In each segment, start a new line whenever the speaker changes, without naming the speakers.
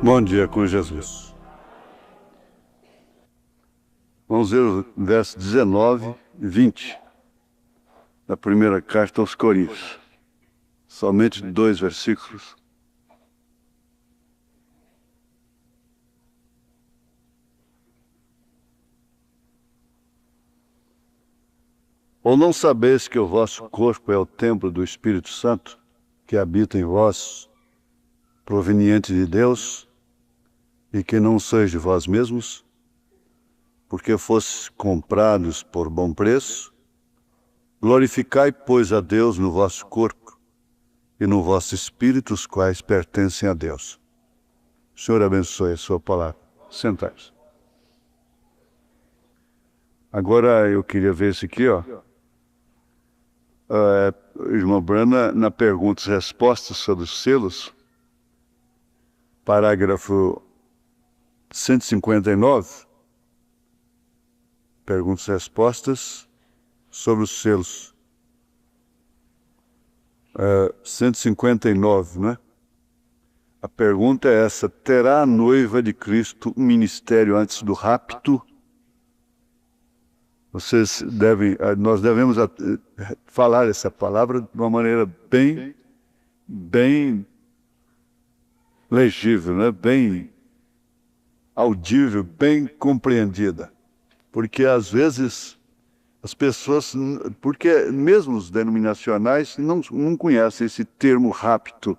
Bom dia com Jesus. Vamos ver o verso 19 e 20 da primeira carta aos Coríntios. Somente 2 versículos. Ou não sabeis que o vosso corpo é o templo do Espírito Santo, que habita em vós, proveniente de Deus, e que não sois de vós mesmos, porque fostes comprados por bom preço? Glorificai, pois, a Deus no vosso corpo e no vosso espírito, os quais pertencem a Deus. O Senhor abençoe a sua palavra. Sentai-se. Agora eu queria ver esse aqui, ó. Irmã Brana, na perguntas e respostas sobre os selos, parágrafo 159, perguntas e respostas sobre os selos. 159, né? A pergunta é essa: terá a noiva de Cristo um ministério antes do rapto? Nós devemos falar essa palavra de uma maneira bem legível, né? Bem audível, bem compreendida. Porque às vezes as pessoas, porque mesmo os denominacionais não conhecem esse termo rapto.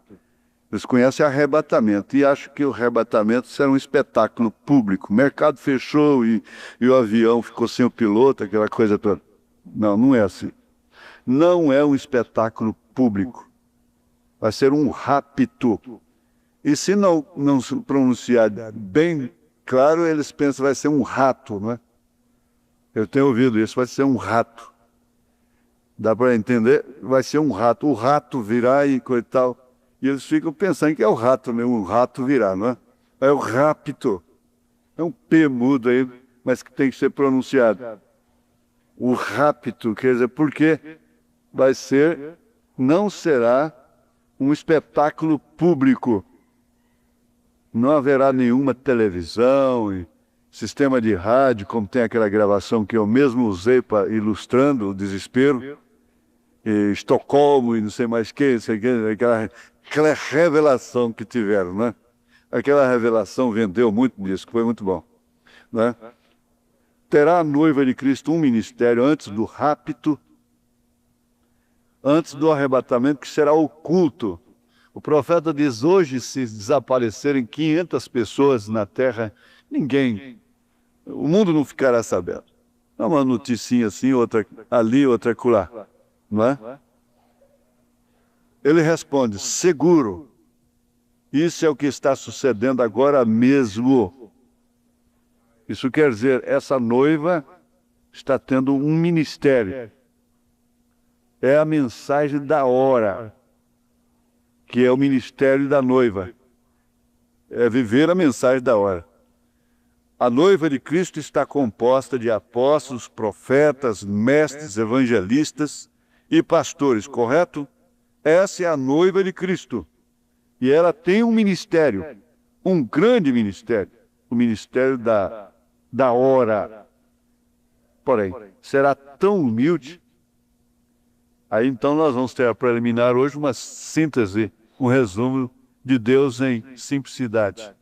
Eles conhecem arrebatamento e acham que o arrebatamento será um espetáculo público. O mercado fechou e o avião ficou sem o piloto, aquela coisa toda. Não, não é assim. Não é um espetáculo público. Vai ser um rapto. E se não se pronunciar bem claro, eles pensam que vai ser um rato, não é? Eu tenho ouvido isso, vai ser um rato. Dá para entender? Vai ser um rato. O rato virá e coisa e tal. E eles ficam pensando que é o rato mesmo, um rato virá, não é? É o rapto. É um P mudo aí, mas que tem que ser pronunciado. O rapto, quer dizer, porque não será um espetáculo público. Não haverá nenhuma televisão e sistema de rádio, como tem aquela gravação que eu mesmo usei para ilustrando o desespero. E Estocolmo e não sei mais quem, aquela revelação que tiveram, né? Aquela revelação vendeu muito disco, foi muito bom, né? Terá a noiva de Cristo um ministério antes do rapto, antes do arrebatamento, que será oculto. O profeta diz: hoje, se desaparecerem 500 pessoas na terra, o mundo não ficará sabendo. É uma noticinha assim, outra ali, outra acolá, não é? Ele responde: seguro. Isso é o que está sucedendo agora mesmo. Isso quer dizer, essa noiva está tendo um ministério. É a mensagem da hora, que é o ministério da noiva. É viver a mensagem da hora. A noiva de Cristo está composta de apóstolos, profetas, mestres, evangelistas e pastores, correto? Essa é a noiva de Cristo. E ela tem um ministério, um grande ministério, o ministério da hora. Porém, será tão humilde. Aí então nós vamos ter a preliminar hoje uma síntese, um resumo de Deus em simplicidade.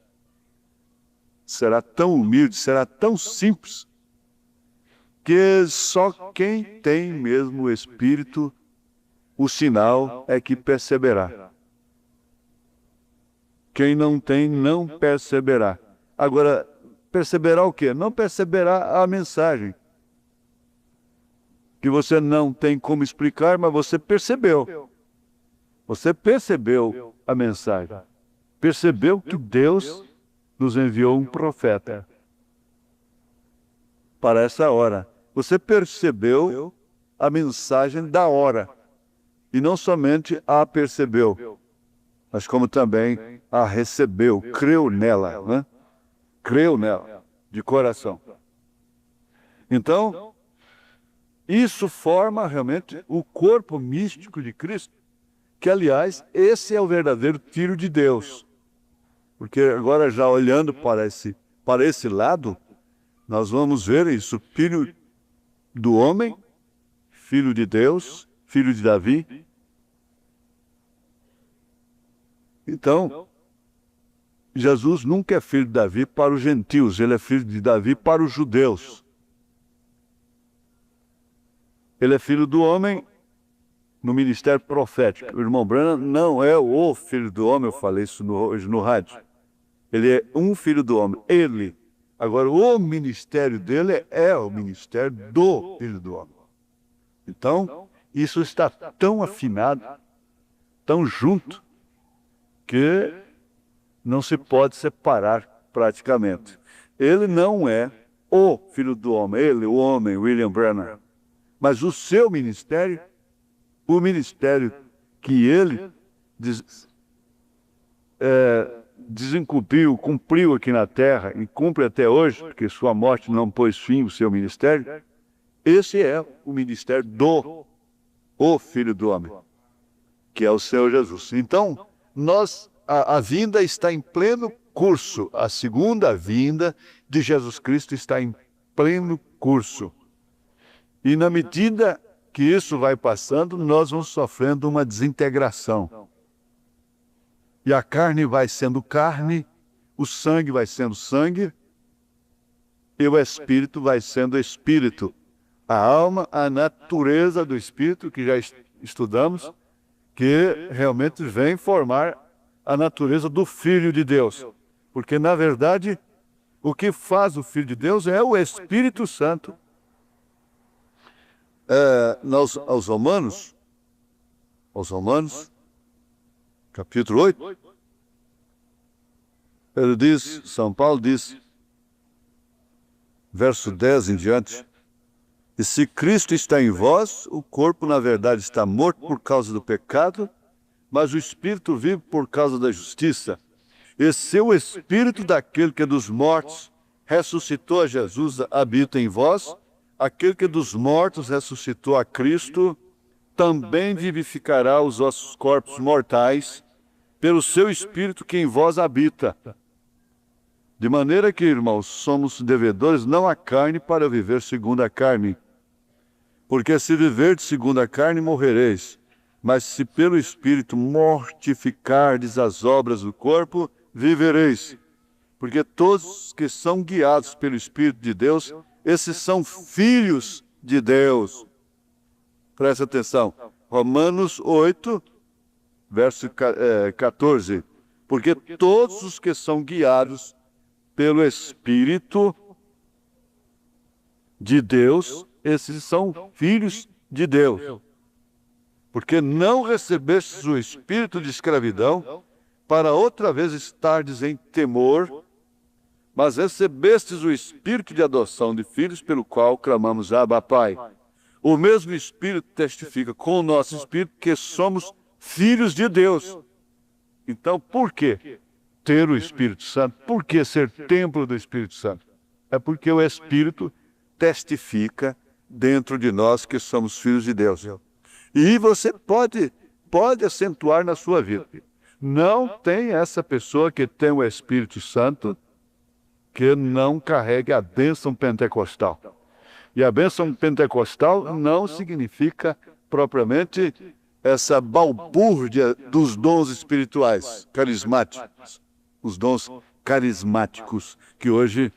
Será tão humilde, será tão simples, que só quem tem mesmo o Espírito, o sinal é que perceberá. Quem não tem, não perceberá. Agora, perceberá o quê? Não perceberá a mensagem. Que você não tem como explicar, mas você percebeu. Você percebeu a mensagem. Percebeu que Deus nos enviou um profeta para essa hora. Você percebeu a mensagem da hora. E não somente a percebeu, mas como também a recebeu, creu nela, né? Creu nela, de coração. Então, isso forma realmente o corpo místico de Cristo, que, aliás, esse é o verdadeiro Filho de Deus. Porque agora já olhando para esse lado, nós vamos ver isso, filho do homem, filho de Deus, filho de Davi. Então, Jesus nunca é filho de Davi para os gentios, ele é filho de Davi para os judeus. Ele é filho do homem no ministério profético. O irmão Branham não é o filho do homem, eu falei isso hoje no rádio. Ele é um filho do homem, ele. Agora, o ministério dele é o ministério do filho do homem. Então, isso está tão afinado, tão junto, que não se pode separar praticamente. Ele não é o filho do homem, ele, o homem, William Branham. Mas o seu ministério, o ministério que ele desencumpriu, cumpriu aqui na Terra e cumpre até hoje, porque sua morte não pôs fim ao seu ministério, esse é o ministério do Filho do Homem, que é o Senhor Jesus. Então, a vinda está em pleno curso, a segunda vinda de Jesus Cristo está em pleno curso. E na medida que isso vai passando, nós vamos sofrendo uma desintegração. E a carne vai sendo carne, o sangue vai sendo sangue, e o espírito vai sendo espírito. A alma, a natureza do espírito, que já estudamos, que realmente vem formar a natureza do Filho de Deus. Porque, na verdade, o que faz o Filho de Deus é o Espírito Santo. Aos Romanos, capítulo 8, ele diz, São Paulo diz, verso 10 em diante, e se Cristo está em vós, o corpo na verdade está morto por causa do pecado, mas o Espírito vive por causa da justiça. E se o Espírito daquele que é dos mortos ressuscitou a Jesus habita em vós, aquele que dos mortos ressuscitou a Cristo, também vivificará os vossos corpos mortais, pelo seu Espírito que em vós habita. De maneira que, irmãos, somos devedores não à carne para viver segundo a carne. Porque se viverdes segundo a carne, morrereis. Mas se pelo Espírito mortificardes as obras do corpo, vivereis. Porque todos que são guiados pelo Espírito de Deus, esses são filhos de Deus. Presta atenção. Romanos 8, verso 14. Porque todos os que são guiados pelo Espírito de Deus, esses são filhos de Deus. Porque não recebestes o espírito de escravidão, para outra vez estardes em temor, mas recebestes o espírito de adoção de filhos, pelo qual clamamos, Abba, Pai. O mesmo Espírito testifica com o nosso Espírito que somos filhos de Deus. Então, por que ter o Espírito Santo? Por que ser templo do Espírito Santo? É porque o Espírito testifica dentro de nós que somos filhos de Deus. E você pode acentuar na sua vida. Não tem essa pessoa que tem o Espírito Santo que não carregue a bênção pentecostal. E a bênção pentecostal não significa propriamente essa balbúrdia dos dons espirituais, carismáticos. Os dons carismáticos que hoje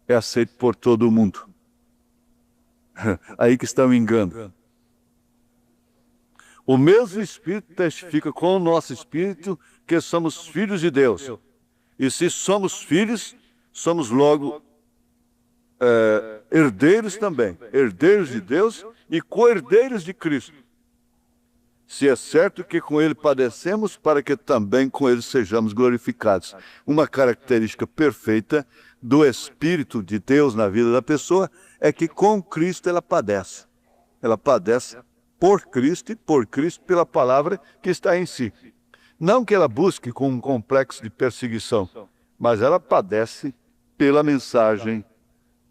é aceito por todo mundo. Aí que está o engano. O mesmo Espírito testifica com o nosso Espírito que somos filhos de Deus. E se somos filhos, somos logo herdeiros também. Herdeiros de Deus e co-herdeiros de Cristo. Se é certo que com Ele padecemos, para que também com Ele sejamos glorificados. Uma característica perfeita do Espírito de Deus na vida da pessoa é que com Cristo ela padece. Ela padece por Cristo e por Cristo pela palavra que está em si. Não que ela busque com um complexo de perseguição, mas ela padece pela mensagem,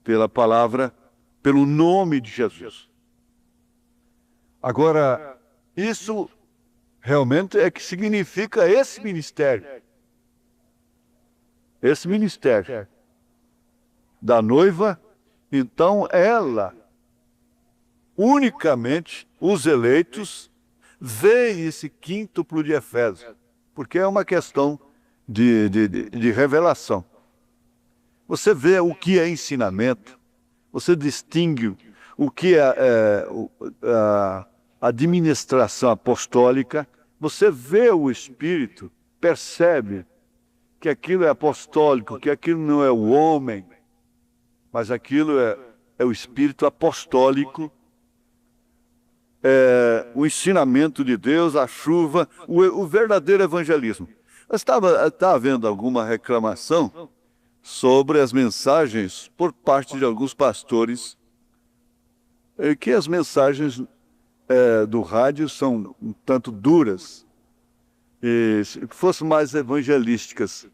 pela palavra, pelo nome de Jesus. Agora, isso realmente é que significa esse ministério. esse ministério da noiva, então ela, unicamente, os eleitos, veem esse quíntuplo de Efésios, porque é uma questão de revelação. Você vê o que é ensinamento, você distingue o que é, a administração apostólica, você vê o Espírito, percebe que aquilo é apostólico, que aquilo não é o homem, mas aquilo é o Espírito apostólico, o ensinamento de Deus, a chuva, o verdadeiro evangelismo. Está havendo alguma reclamação sobre as mensagens por parte de alguns pastores, que as mensagens do rádio são um tanto duras, e se fossem mais evangelísticas.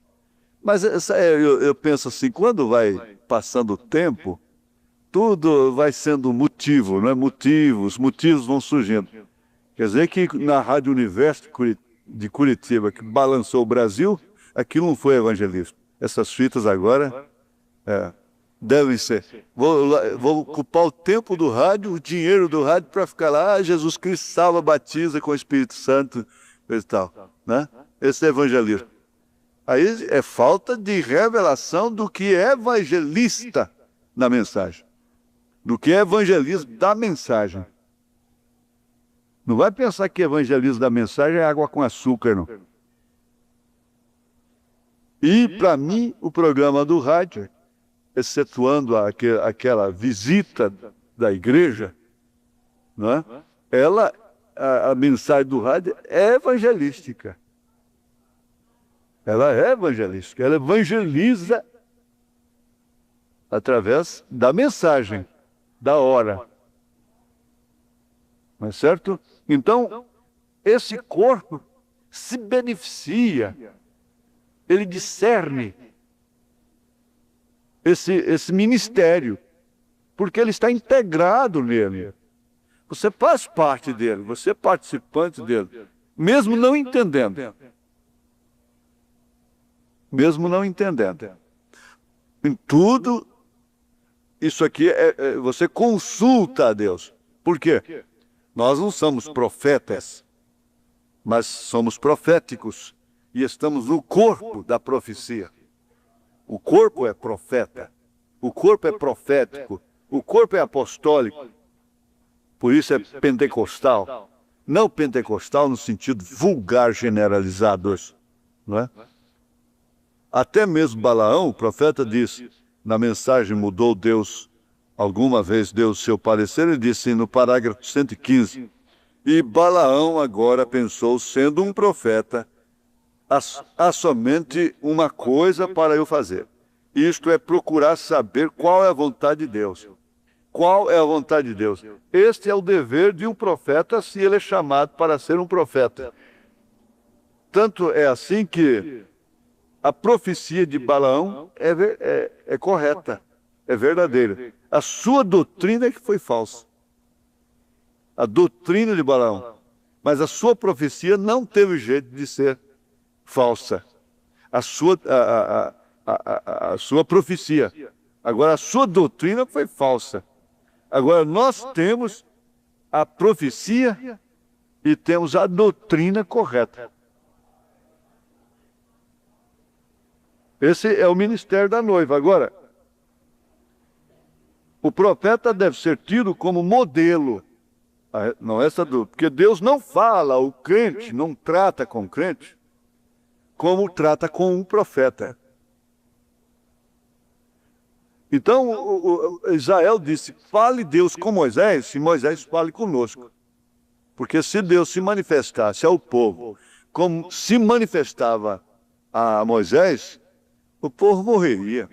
Mas eu penso assim, quando vai passando o tempo, tudo vai sendo motivo, não é? Os motivos vão surgindo. Quer dizer que na Rádio Universo de Curitiba, que balançou o Brasil, aquilo não foi evangelismo. Essas fitas agora devem ser. Vou ocupar o tempo do rádio, o dinheiro do rádio, para ficar lá, Jesus Cristo salva, batiza com o Espírito Santo e tal, né? Esse é evangelismo. Aí é falta de revelação do que é evangelista na mensagem. Do que é evangelismo da mensagem. Não vai pensar que evangelismo da mensagem é água com açúcar, não. E, para mim, o programa do rádio, excetuando aquela visita da igreja, né? A mensagem do rádio é evangelística. Ela é evangelística, ela evangeliza através da mensagem, da hora. Não é certo? Então, esse corpo se beneficia, ele discerne esse ministério, porque ele está integrado nele. Você faz parte dele, você é participante dele, mesmo não entendendo. Mesmo não entendendo. Em tudo, isso aqui você consulta a Deus. Por quê? Nós não somos profetas, mas somos proféticos e estamos no corpo da profecia. O corpo é profeta, o corpo é profético, o corpo é apostólico. Por isso é pentecostal. Não pentecostal no sentido vulgar generalizado, não é? Até mesmo Balaão, o profeta, disse, na mensagem Mudou Deus, alguma vez deu o seu parecer, ele disse no parágrafo 115, e Balaão agora pensou, sendo um profeta, há somente uma coisa para eu fazer. Isto é procurar saber qual é a vontade de Deus. Qual é a vontade de Deus? Este é o dever de um profeta, se ele é chamado para ser um profeta. Tanto é assim que a profecia de Balaão é correta, é verdadeira. A sua doutrina é que foi falsa. A doutrina de Balaão. Mas a sua profecia não teve jeito de ser falsa. A sua profecia. Agora, a sua doutrina foi falsa. Agora, nós temos a profecia e temos a doutrina correta. Esse é o ministério da noiva. Agora, o profeta deve ser tido como modelo. Não é essa dúvida. Porque Deus não fala, o crente não trata com o crente como trata com um profeta. Então, Israel disse, fale Deus com Moisés, e Moisés fale conosco. Porque se Deus se manifestasse ao povo como se manifestava a Moisés, o povo morreria.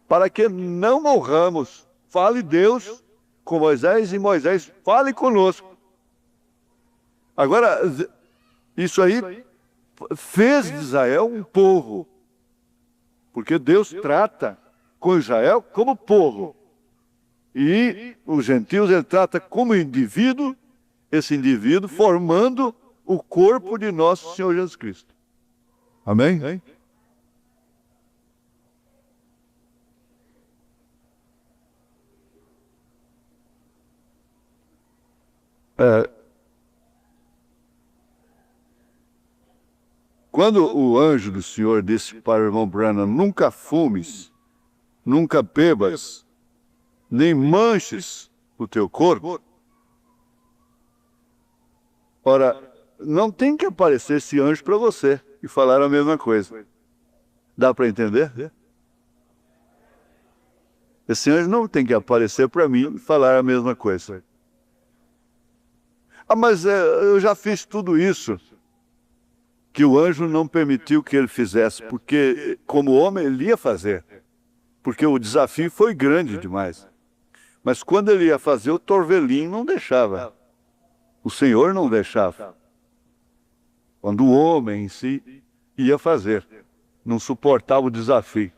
Para que não morramos, fale Deus com Moisés e Moisés fale conosco. Agora, isso aí fez de Israel um povo. Porque Deus trata com Israel como povo. E os gentios ele trata como indivíduo, esse indivíduo formando o corpo de nosso Senhor Jesus Cristo. Amém? Quando o anjo do Senhor disse para o irmão Branham, nunca fumes, nunca bebas, nem manches o teu corpo, ora, não tem que aparecer esse anjo para você e falar a mesma coisa. Dá para entender? Esse anjo não tem que aparecer para mim e falar a mesma coisa. Ah, mas eu já fiz tudo isso. Que o anjo não permitiu que ele fizesse, porque como homem ele ia fazer. Porque o desafio foi grande demais. Mas quando ele ia fazer, o torvelinho não deixava. O Senhor não deixava. Quando o homem em si ia fazer, não suportava o desafio.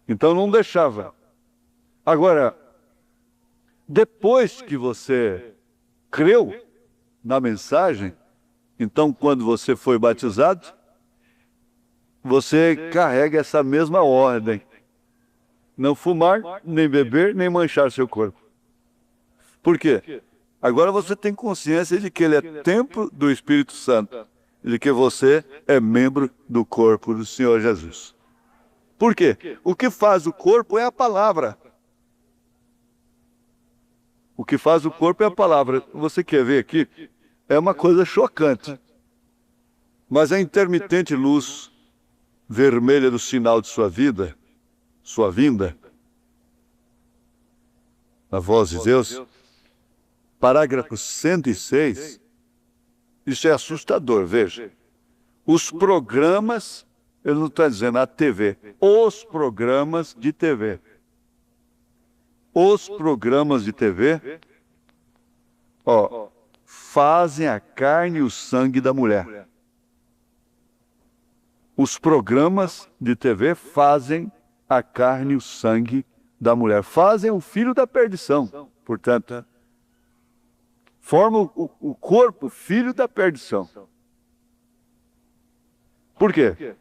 Então não deixava. Agora, depois que você creu na mensagem, então quando você foi batizado, você carrega essa mesma ordem. Não fumar, nem beber, nem manchar seu corpo. Por quê? Agora você tem consciência de que ele é templo do Espírito Santo, de que você é membro do corpo do Senhor Jesus. Por quê? O que faz o corpo é a palavra. O que faz o corpo é a palavra. Você quer ver aqui? É uma coisa chocante. Mas a intermitente luz vermelha do sinal de sua vida, sua vinda, a voz de Deus, parágrafo 106, isso é assustador, veja. Os programas, ele não está dizendo a TV, os programas de TV. Os programas de TV, fazem a carne e o sangue da mulher. Os programas de TV fazem a carne e o sangue da mulher. Fazem o filho da perdição, portanto. Formam o corpo filho da perdição. Por quê?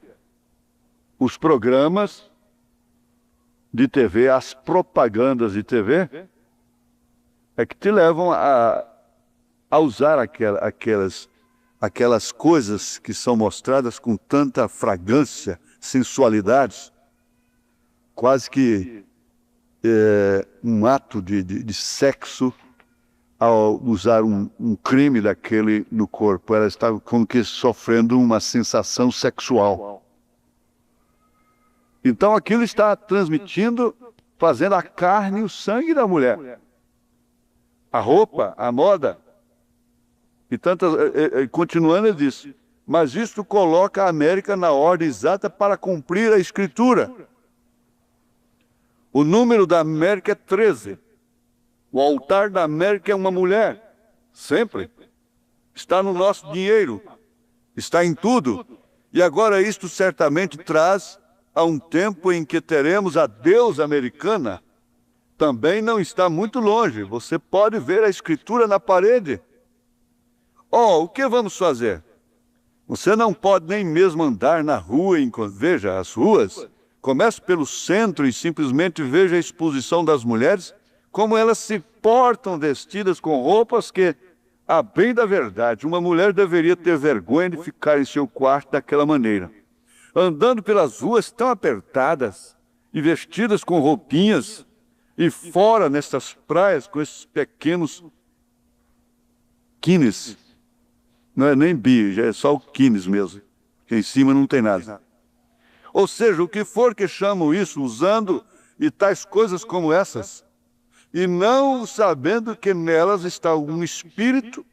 Os programas de TV, as propagandas de TV, é que te levam a usar aquelas coisas que são mostradas com tanta fragrância, sensualidade, quase que um ato de sexo ao usar um creme daquele no corpo. Ela está como que sofrendo uma sensação sexual. Então aquilo está transmitindo, fazendo a carne e o sangue da mulher. A roupa, a moda. E tantas, continuando ele disse, mas isto coloca a América na ordem exata para cumprir a Escritura. O número da América é 13. O altar da América é uma mulher. Sempre. Está no nosso dinheiro. Está em tudo. E agora isto certamente traz a um tempo em que teremos a deusa americana. Também não está muito longe. Você pode ver a Escritura na parede. O que vamos fazer? Você não pode nem mesmo andar na rua, veja as ruas. Comece pelo centro e simplesmente veja a exposição das mulheres, como elas se portam vestidas com roupas que, a bem da verdade, uma mulher deveria ter vergonha de ficar em seu quarto daquela maneira. Andando pelas ruas tão apertadas e vestidas com roupinhas, e fora nessas praias com esses pequenos quines. Não é nem já é só o quines mesmo, que em cima não tem nada. Ou seja, o que for que chamam isso, usando e tais coisas como essas, e não sabendo que nelas está um espírito,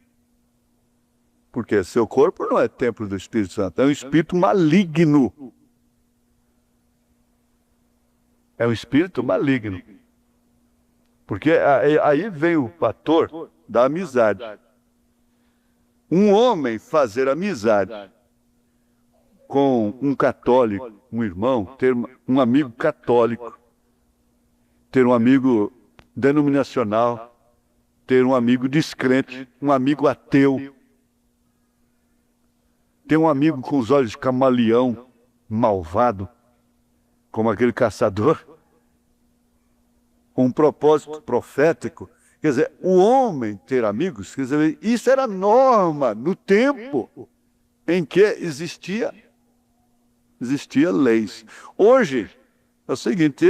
porque seu corpo não é templo do Espírito Santo, é um espírito maligno. É um espírito maligno. Porque aí vem o fator da amizade. Um homem fazer amizade com um católico, um irmão, ter um amigo católico, ter um amigo denominacional, ter um amigo descrente, um amigo ateu, ter um amigo com os olhos de camaleão, malvado, como aquele caçador, com um propósito profético, Quer dizer, o homem ter amigos, quer dizer, isso era norma no tempo em que existia leis. Hoje, é o seguinte,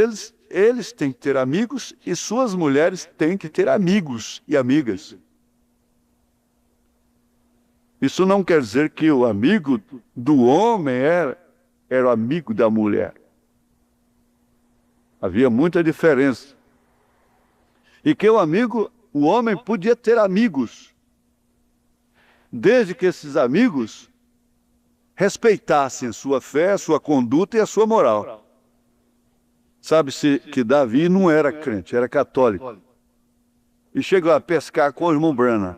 eles têm que ter amigos e suas mulheres têm que ter amigos e amigas. Isso não quer dizer que o amigo do homem era o amigo da mulher. Havia muita diferença. E que o homem podia ter amigos, desde que esses amigos respeitassem a sua fé, a sua conduta e a sua moral. Sabe-se que Davi não era crente, era católico. E chegou a pescar com o irmão Branham,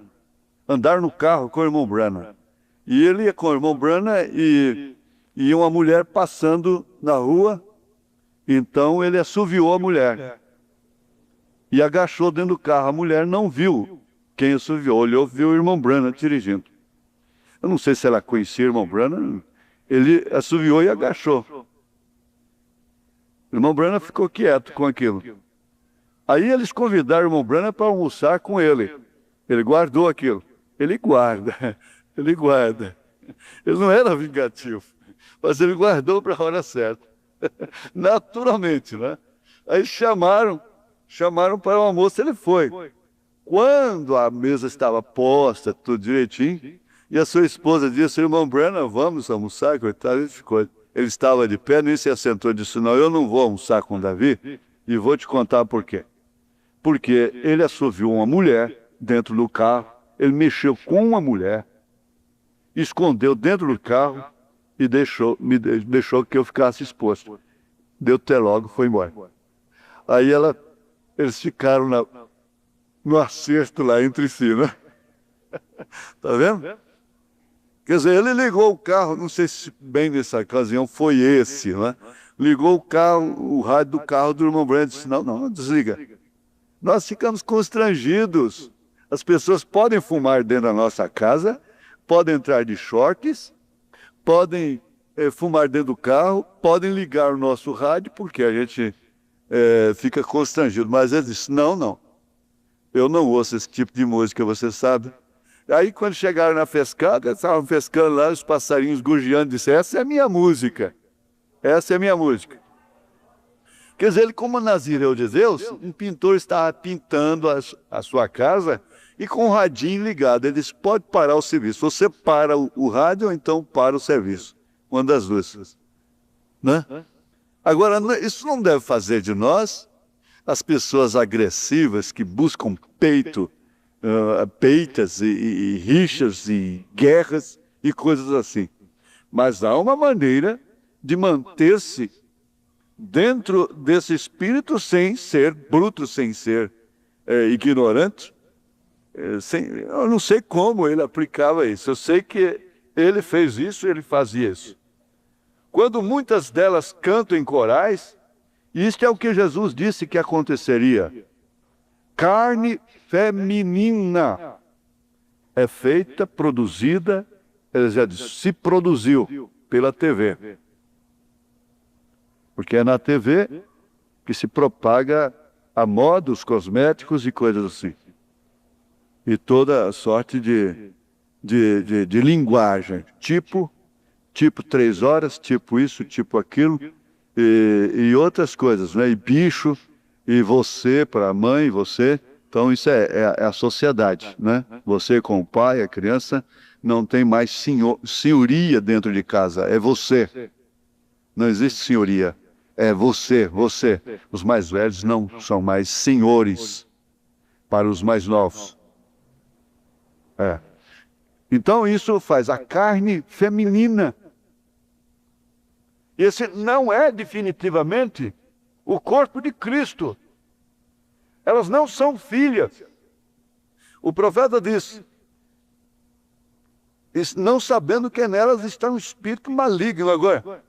andar no carro com o irmão Branham. E ele ia com o irmão Branham e uma mulher passando na rua, então ele assoviou a mulher. E agachou dentro do carro. A mulher não viu quem assoviou, olhou, viu o irmão Branham dirigindo. Eu não sei se ela conhecia o irmão Branham. Ele assoviou e agachou. O irmão Branham ficou quieto com aquilo. Aí eles convidaram o irmão Branham para almoçar com ele. Ele guardou aquilo. Ele guarda. Ele guarda. Ele não era vingativo, mas ele guardou para a hora certa. Naturalmente, né? Aí chamaram para o almoço, ele foi. Quando a mesa estava posta, tudo direitinho, e a sua esposa disse, irmão Branham, vamos almoçar, coitado, ele ficou. Ele estava de pé, nem se assentou e disse, não, eu não vou almoçar com Davi, e vou te contar por quê. Porque ele assoviou uma mulher dentro do carro, ele mexeu com uma mulher, escondeu dentro do carro e deixou que eu ficasse exposto. Deu até logo, foi embora. Aí eles ficaram no acerto lá entre si, né? Tá vendo? Quer dizer, ele ligou o carro, não sei se bem nessa ocasião foi esse, né? Ligou o carro, o rádio do carro do irmão Branham, disse, não, desliga. Nós ficamos constrangidos. As pessoas podem fumar dentro da nossa casa, podem entrar de shorts, podem fumar dentro do carro, podem ligar o nosso rádio, porque a gente fica constrangido. Mas ele disse, não, eu não ouço esse tipo de música, você sabe. Aí quando chegaram na pescada, estavam pescando lá, os passarinhos gorjeando, disse, essa é a minha música, essa é a minha música. Quer dizer, ele, como nazireu de Deus, um pintor estava pintando a sua casa e com o radinho ligado. Ele disse, pode parar o serviço, você para o rádio ou então para o serviço, uma das duas. Né? Agora, isso não deve fazer de nós as pessoas agressivas que buscam peitas e rixas e guerras e coisas assim. Mas há uma maneira de manter-se dentro desse espírito sem ser bruto, sem ser ignorante. Eu não sei como ele aplicava isso. Eu sei que ele fez isso, ele fazia isso. Quando muitas delas cantam em corais, isto é o que Jesus disse que aconteceria. Carne feminina é feita, produzida, ele já disse, se produziu pela TV. Porque é na TV que se propaga a moda, os cosméticos e coisas assim. E toda sorte de linguagem, tipo 3 horas, tipo isso, tipo aquilo, e outras coisas, né? E bicho, e você para a mãe, você. Então isso é a sociedade, né? Você com o pai, a criança, não tem mais senhoria dentro de casa, é você. Não existe senhoria, é você. Os mais velhos não são mais senhores para os mais novos. Então isso faz a carne feminina. Esse não é definitivamente o corpo de Cristo. Elas não são filhas. O profeta diz, não sabendo que nelas está um espírito maligno. Agora,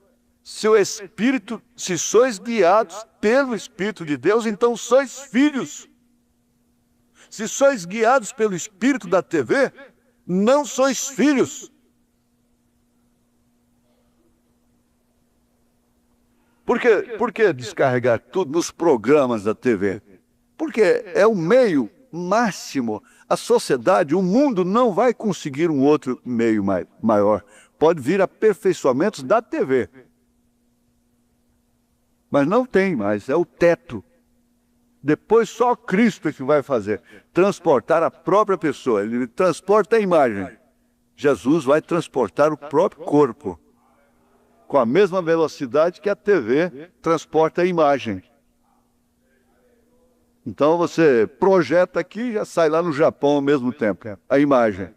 se sois guiados pelo Espírito de Deus, então sois filhos. Se sois guiados pelo Espírito da TV, não sois filhos. Por que descarregar tudo nos programas da TV? Porque é o meio máximo. A sociedade, o mundo não vai conseguir um outro meio maior. Pode vir aperfeiçoamentos da TV. Mas não tem mais, é o teto. Depois só Cristo é que vai fazer. Transportar a própria pessoa. Ele transporta a imagem. Jesus vai transportar o próprio corpo. Com a mesma velocidade que a TV transporta a imagem. Então você projeta aqui e já sai lá no Japão ao mesmo tempo, a imagem.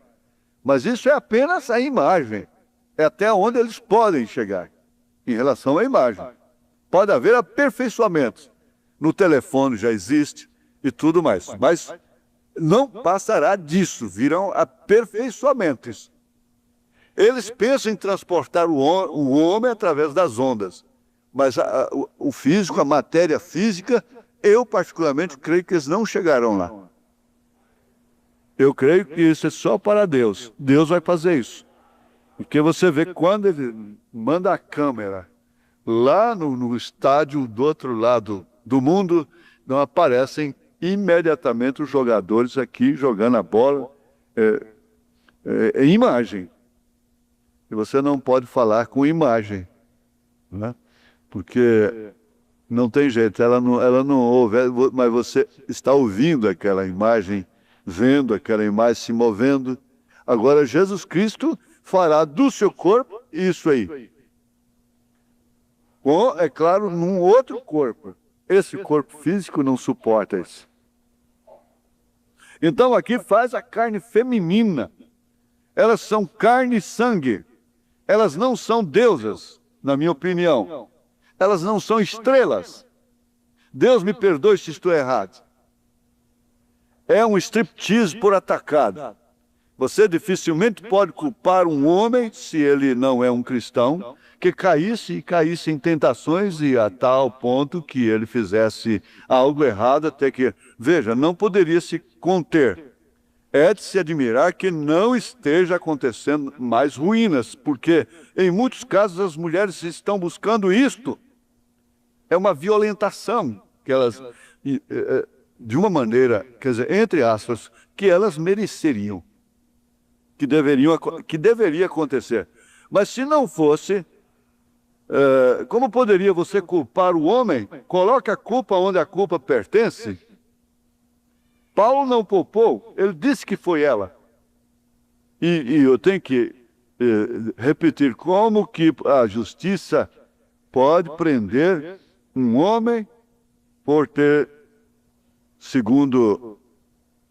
Mas isso é apenas a imagem. É até onde eles podem chegar em relação à imagem. Pode haver aperfeiçoamentos. No telefone já existe e tudo mais. Mas não passará disso, virão aperfeiçoamentos. Eles pensam em transportar o homem através das ondas. Mas o físico, a matéria física, eu particularmente creio que eles não chegarão lá. Eu creio que isso é só para Deus. Deus vai fazer isso. Porque você vê quando ele manda a câmera lá no estádio do outro lado do mundo, não aparecem imediatamente os jogadores aqui jogando a bola em imagem. E você não pode falar com imagem, né? Porque não tem jeito, ela não ouve, mas você está ouvindo aquela imagem, vendo aquela imagem se movendo. Agora Jesus Cristo fará do seu corpo isso aí. Com, é claro, num outro corpo. Esse corpo físico não suporta isso. Então aqui faz a carne feminina. Elas são carne e sangue. Elas não são deusas, na minha opinião. Elas não são estrelas. Deus me perdoe se estou errado. É um striptease por atacado. Você dificilmente pode culpar um homem, se ele não é um cristão, que caísse em tentações e a tal ponto que ele fizesse algo errado até que, veja, não poderia se conter. É de se admirar que não esteja acontecendo mais ruínas, porque em muitos casos as mulheres estão buscando isto. É uma violentação que elas, de uma maneira, quer dizer, entre aspas, que elas mereceriam, que deveria acontecer. Mas se não fosse, como poderia você culpar o homem? Coloque a culpa onde a culpa pertence. Paulo não poupou, ele disse que foi ela. E eu tenho que repetir, como que a justiça pode prender um homem por ter, segundo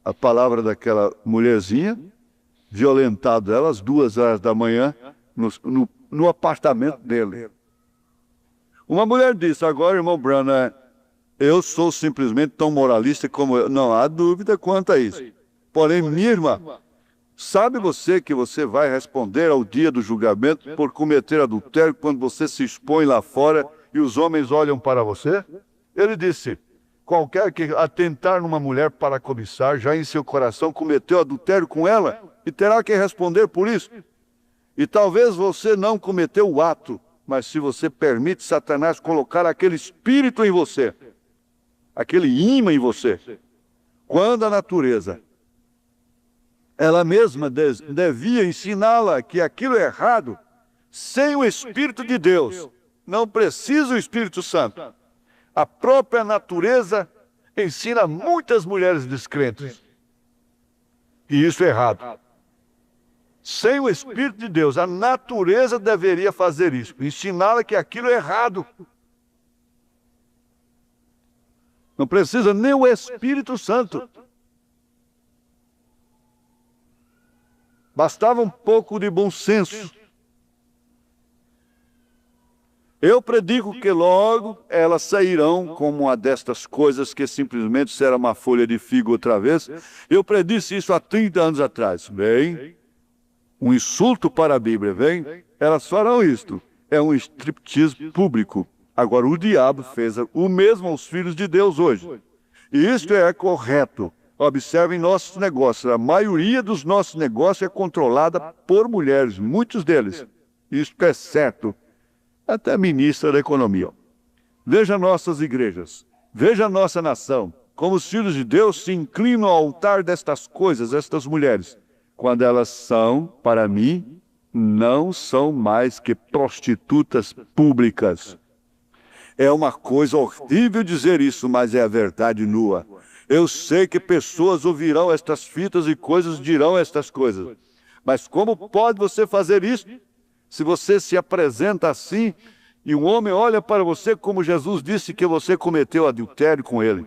a palavra daquela mulherzinha, violentado ela às 2h da manhã no apartamento dele. Uma mulher disse, agora, irmão Branham, eu sou simplesmente tão moralista como eu. Não há dúvida quanto a isso. Porém, minha irmã, sabe você que você vai responder ao dia do julgamento por cometer adultério quando você se expõe lá fora e os homens olham para você? Ele disse, qualquer que atentar numa mulher para cobiçar, já em seu coração cometeu adultério com ela e terá que responder por isso. E talvez você não cometeu o ato, mas se você permite Satanás colocar aquele espírito em você, aquele ímã em você, quando a natureza, ela mesma devia ensiná-la que aquilo é errado, sem o Espírito de Deus, não precisa o Espírito Santo. A própria natureza ensina muitas mulheres descrentes que isso é errado. Sem o Espírito de Deus, a natureza deveria fazer isso, ensiná-la que aquilo é errado. Não precisa nem o Espírito Santo. Bastava um pouco de bom senso. Eu predigo que logo elas sairão como uma destas coisas que simplesmente será uma folha de figo outra vez. Eu predisse isso há 30 anos atrás. Bem, um insulto para a Bíblia, bem? Elas farão isto. É um striptease público. Agora, o diabo fez o mesmo aos filhos de Deus hoje. E isto é correto. Observem nossos negócios. A maioria dos nossos negócios é controlada por mulheres, muitos deles. Isso é certo. Até ministra da economia. Veja nossas igrejas. Veja a nossa nação. como os filhos de Deus, se inclinam ao altar destas coisas, estas mulheres, quando elas são, para mim, não são mais que prostitutas públicas. É uma coisa horrível dizer isso, mas é a verdade nua. Eu sei que pessoas ouvirão estas fitas e coisas dirão estas coisas. Mas como pode você fazer isso se você se apresenta assim e um homem olha para você como Jesus disse que você cometeu adultério com ele?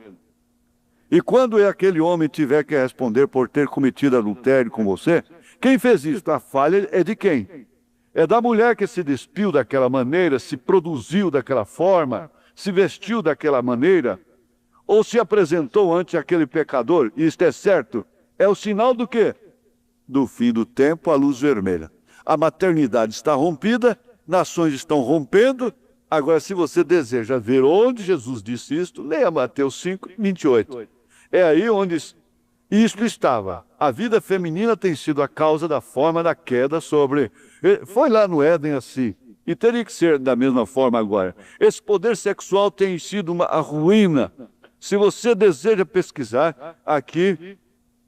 E quando aquele homem tiver que responder por ter cometido adultério com você, quem fez isso? A falha é de quem? É da mulher que se despiu daquela maneira, se produziu daquela forma, se vestiu daquela maneira, ou se apresentou ante aquele pecador. Isto é certo. É o sinal do quê? Do fim do tempo, a luz vermelha. A maternidade está rompida, nações estão rompendo. Agora, se você deseja ver onde Jesus disse isto, leia Mateus 5, 28. É aí onde isto estava. A vida feminina tem sido a causa da forma da queda sobre... Foi lá no Éden assim. E teria que ser da mesma forma agora. Esse poder sexual tem sido uma ruína. Se você deseja pesquisar, aqui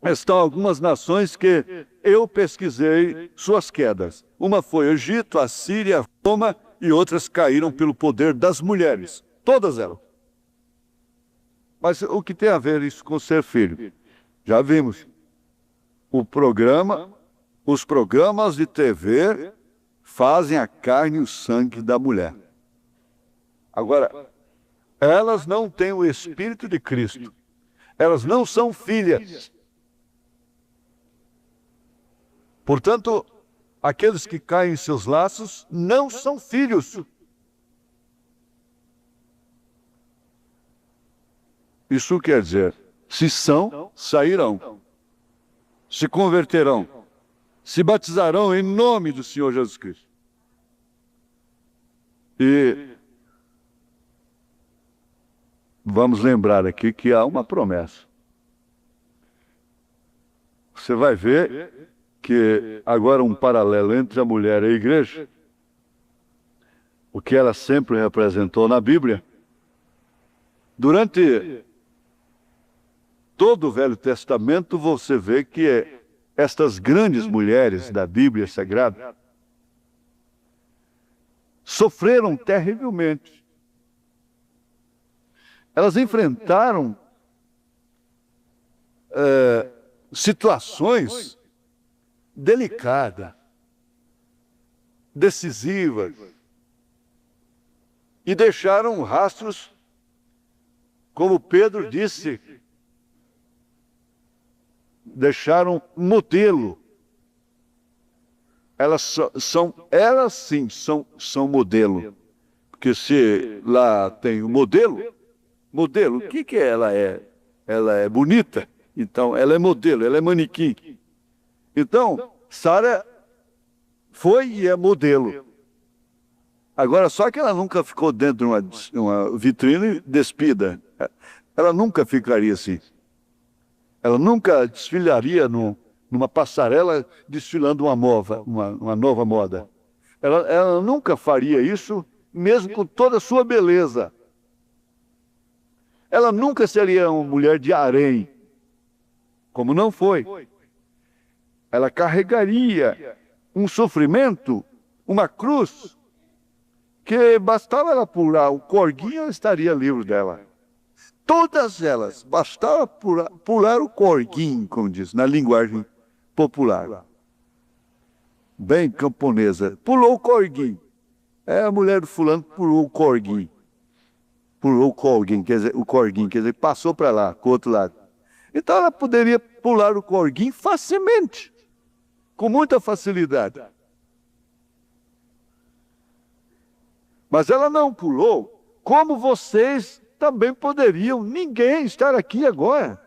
estão algumas nações que eu pesquisei suas quedas. Uma foi o Egito, a Síria, Roma, e outras caíram pelo poder das mulheres. Todas elas. Mas o que tem a ver isso com ser filho? Já vimos. Os programas de TV fazem a carne e o sangue da mulher. Agora, elas não têm o Espírito de Cristo. Elas não são filhas. Portanto, aqueles que caem em seus laços não são filhos. Isso quer dizer, se são, sairão. Se converterão. Se batizarão em nome do Senhor Jesus Cristo. E vamos lembrar aqui que há uma promessa. Você vai ver que agora um paralelo entre a mulher e a igreja, o que ela sempre representou na Bíblia, durante todo o Velho Testamento você vê que estas grandes mulheres da Bíblia Sagrada sofreram terrivelmente. Elas enfrentaram situações delicadas, decisivas, e deixaram rastros, como Pedro disse, deixaram modelo. Elas sim são modelo. Porque se lá tem o modelo, o que ela é? Ela é bonita, então ela é modelo, ela é manequim. Então, Sara foi e é modelo. Agora, só que ela nunca ficou dentro de uma vitrine despida. Ela nunca ficaria assim. Ela nunca desfilaria numa passarela desfilando uma nova moda. Ela nunca faria isso, mesmo com toda a sua beleza. Ela nunca seria uma mulher de harém, como não foi. Ela carregaria um sofrimento, uma cruz, que bastava ela pular o corguinho, ela estaria livre dela. Todas elas, bastava pular o corguinho, como diz, na linguagem popular. Bem camponesa. Pulou o corguinho. A mulher do fulano pulou o corguinho. Pulou o corguinho, quer dizer, passou para lá, para o outro lado. Então ela poderia pular o corguinho facilmente, com muita facilidade. Mas ela não pulou, como vocês também poderiam, ninguém estar aqui agora.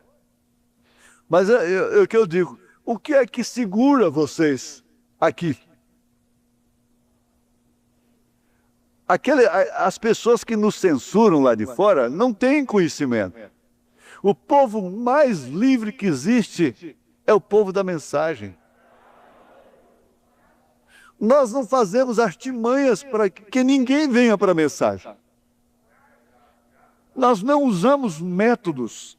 Mas é o que eu digo, o que é que segura vocês aqui? As pessoas que nos censuram lá de fora não têm conhecimento. O povo mais livre que existe é o povo da mensagem. Nós não fazemos artimanhas para que ninguém venha para a mensagem. Nós não usamos métodos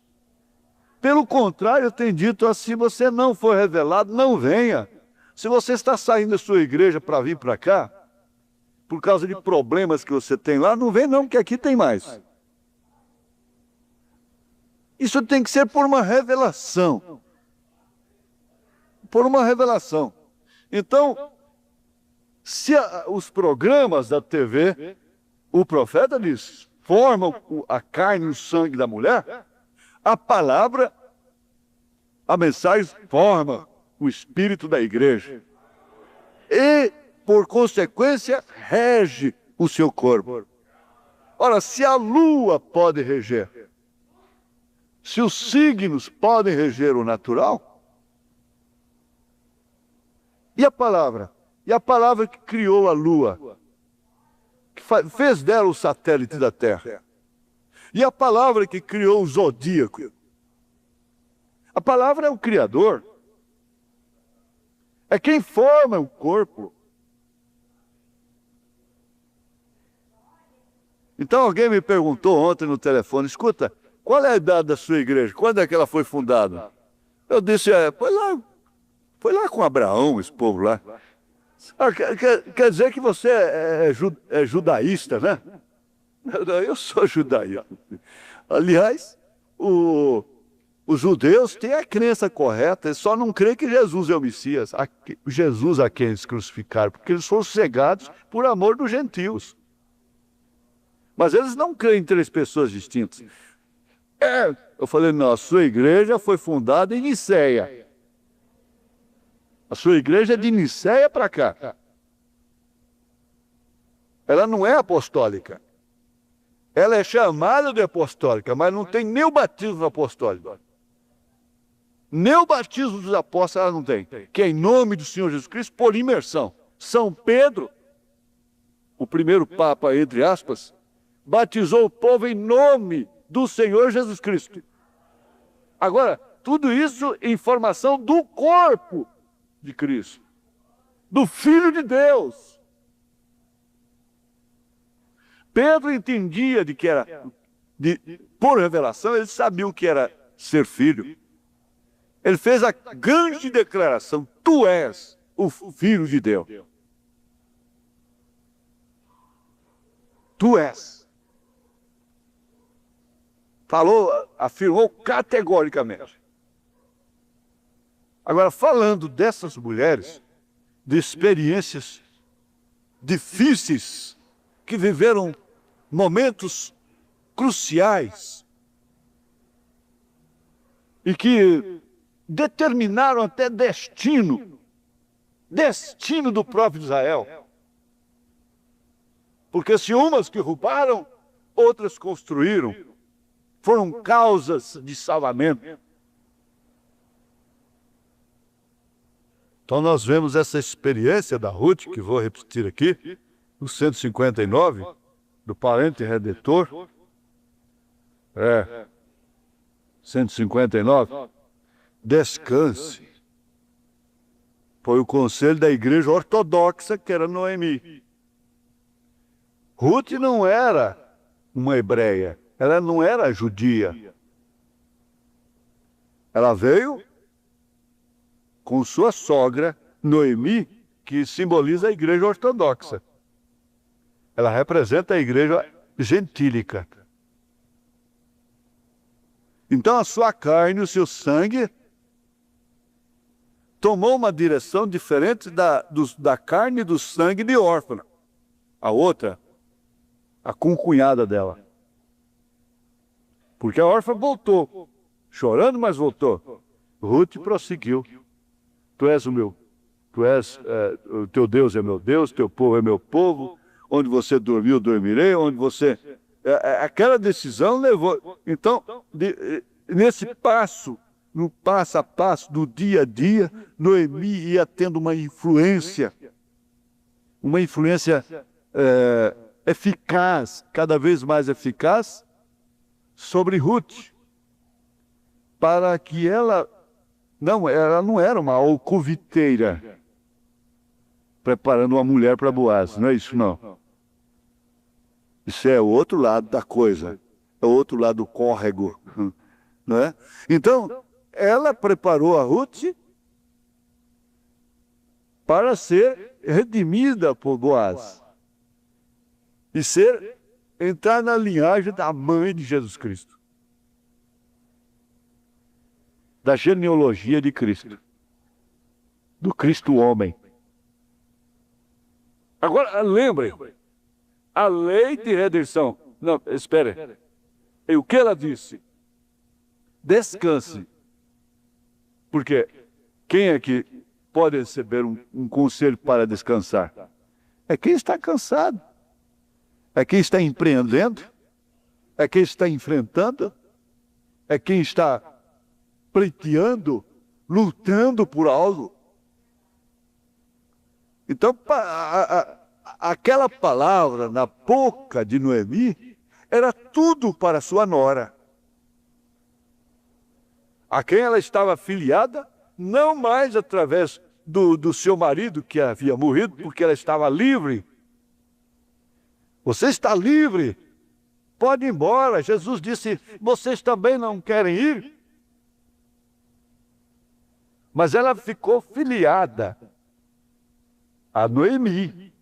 Pelo contrário, eu tenho dito, se você não for revelado, não venha. Se você está saindo da sua igreja para vir para cá, por causa de problemas que você tem lá, não vem não, porque aqui tem mais. Isso tem que ser por uma revelação. Por uma revelação. Então, se os programas da TV, o profeta diz, formam a carne e o sangue da mulher, a palavra, a mensagem forma o espírito da igreja. E, por consequência, rege o seu corpo. Ora, se a lua pode reger, se os signos podem reger o natural, e a palavra? E a palavra que criou a lua, que fez dela o satélite da Terra. E a palavra que criou o zodíaco. A palavra é o Criador. É quem forma o corpo. Então alguém me perguntou ontem no telefone, escuta, qual é a idade da sua igreja? Quando é que ela foi fundada? Eu disse, foi lá com Abraão, esse povo lá. Quer dizer que você é judaísta, né? Eu sou judaísta. Aliás, os judeus têm a crença correta, eles só não creem que Jesus é o Messias, Jesus a quem eles crucificaram, porque eles foram cegados por amor dos gentios. Mas eles não creem em três pessoas distintas. Eu falei, não, a sua igreja foi fundada em Niceia. A sua igreja é de Niceia para cá. Ela não é apostólica. Ela é chamada de apostólica, mas não tem nem o batismo apostólico. Nem o batismo dos apóstolos ela não tem. Que é em nome do Senhor Jesus Cristo por imersão. São Pedro, o primeiro papa, entre aspas, batizou o povo em nome do Senhor Jesus Cristo. Agora, tudo isso em formação do corpo de Cristo, do Filho de Deus. Pedro entendia de que era, por revelação, ele sabia o que era ser filho. Ele fez a grande declaração, tu és o Filho de Deus. Tu és. Falou, afirmou categoricamente. Agora, falando dessas mulheres, de experiências difíceis, que viveram momentos cruciais, e que determinaram até destino do próprio Israel. Porque se umas que roubaram, outras construíram, foram causas de salvamento. Então nós vemos essa experiência da Ruth, que vou repetir aqui, no 159, do parente redentor. 159. Descanse. Foi o conselho da igreja ortodoxa, que era Noemi. Ruth não era uma hebreia, ela não era judia. Ela veio com sua sogra, Noemi, que simboliza a igreja ortodoxa. Ela representa a igreja gentílica. Então a sua carne, o seu sangue, tomou uma direção diferente da carne e do sangue de órfã. A outra, a concunhada dela. Porque a órfã voltou, chorando, mas voltou. Ruth prosseguiu. Tu és o teu Deus é meu Deus, teu povo é meu povo, onde você dormiu, dormirei, onde você... Aquela decisão levou... Então, nesse passo, no passo a passo, do dia a dia, Noemi ia tendo uma influência eficaz, cada vez mais eficaz, sobre Ruth, para que ela não era uma alcoviteira preparando uma mulher para Boaz, não é isso não. Isso é o outro lado da coisa, é o outro lado do córrego. não é? Então, ela preparou a Ruth para ser redimida por Boaz e entrar na linhagem da mãe de Jesus Cristo, da genealogia de Cristo, do Cristo homem. Agora, lembrem, a lei de redenção. Não, espere. E o que ela disse? Descanse. Porque quem é que pode receber um conselho para descansar? É quem está cansado. É quem está empreendendo. É quem está enfrentando. É quem está pleiteando, lutando por algo. Então, aquela palavra na boca de Noemi era tudo para sua nora, a quem ela estava afiliada, não mais através do seu marido que havia morrido, porque ela estava livre. Você está livre, pode ir embora. Jesus disse, vocês também não querem ir? Mas ela ficou filiada a Noemi.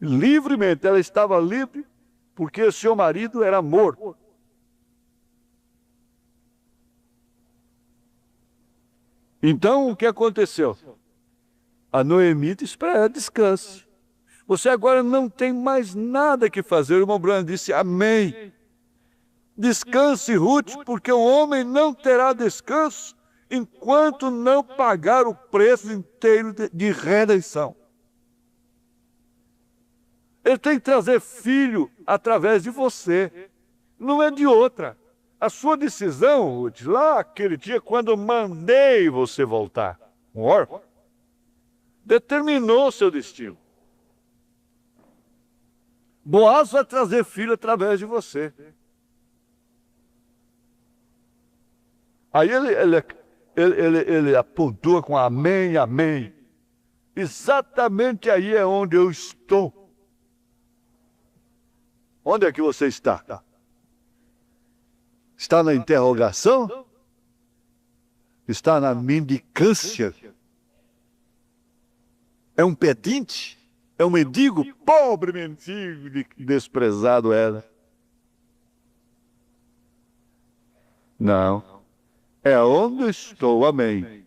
Livremente, ela estava livre porque o seu marido era morto. Então, o que aconteceu? A Noemi disse para ela, descanse. Você agora não tem mais nada que fazer. O irmão Branham disse, amém. Descanse, Ruth, porque o homem não terá descanso enquanto não pagar o preço inteiro de redenção. Ele tem que trazer filho através de você, não é de outra. A sua decisão, Ruth, lá aquele dia, quando eu mandei você voltar, um órfão, determinou o seu destino. Boaz vai trazer filho através de você. Aí ele apontou com amém, amém. Exatamente aí é onde eu estou. Onde é que você está? Está na interrogação? Está na mendicância? É um pedinte? É um mendigo? Pobre mendigo, desprezado era. Não. É onde estou, amém.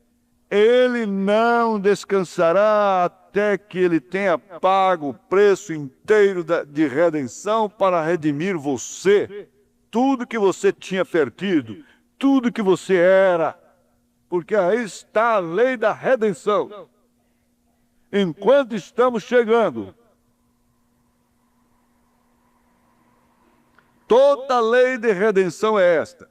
Ele não descansará até que ele tenha pago o preço inteiro de redenção para redimir você. Tudo que você tinha perdido, tudo que você era. Porque aí está a lei da redenção. Enquanto estamos chegando, toda a lei de redenção é esta.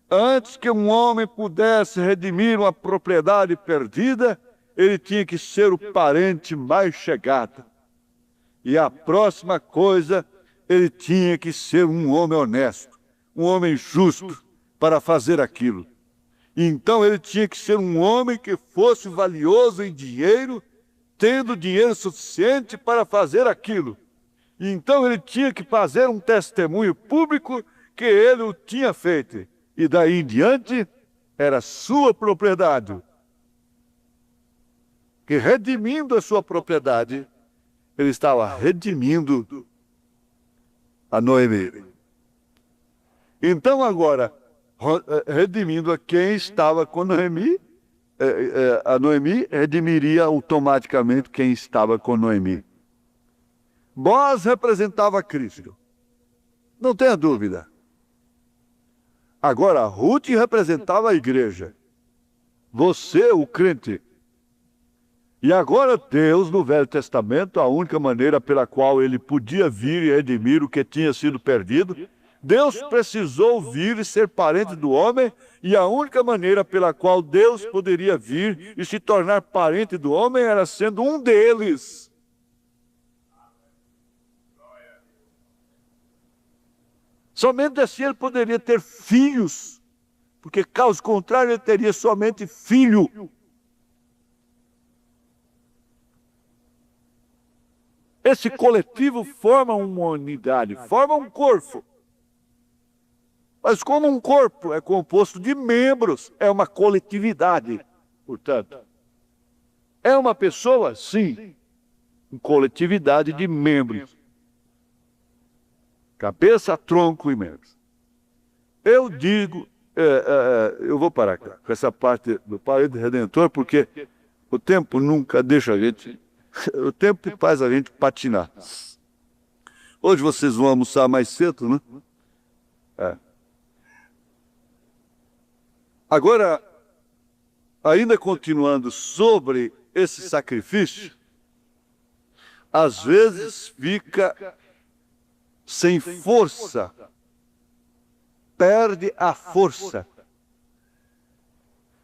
Antes que um homem pudesse redimir uma propriedade perdida, ele tinha que ser o parente mais chegado. E a próxima coisa, ele tinha que ser um homem honesto, um homem justo para fazer aquilo. Então ele tinha que ser um homem que fosse valioso em dinheiro, tendo dinheiro suficiente para fazer aquilo. Então ele tinha que fazer um testemunho público que ele o tinha feito. E daí em diante, era sua propriedade. Que redimindo a sua propriedade, ele estava redimindo a Noemi. Então agora, redimindo a quem estava com Noemi, a Noemi redimiria automaticamente quem estava com Noemi. Boaz representava Cristo. Não tenha dúvida. Agora, Ruth representava a igreja. Você, o crente. E agora Deus, no Velho Testamento, a única maneira pela qual ele podia vir e redimir o que tinha sido perdido, Deus precisou vir e ser parente do homem, e a única maneira pela qual Deus poderia vir e se tornar parente do homem era sendo um deles. Somente assim ele poderia ter filhos, porque caso contrário ele teria somente filho. Esse coletivo forma uma unidade, forma um corpo. Mas como um corpo é composto de membros, é uma coletividade, portanto. É uma pessoa, sim, uma coletividade de membros. Cabeça, tronco e membros. Eu digo, eu vou parar aqui, com essa parte do parede redentor, porque o tempo nunca deixa a gente, o tempo faz a gente patinar. Hoje vocês vão almoçar mais cedo, né? Agora, ainda continuando sobre esse sacrifício, às vezes fica sem força, perde a força.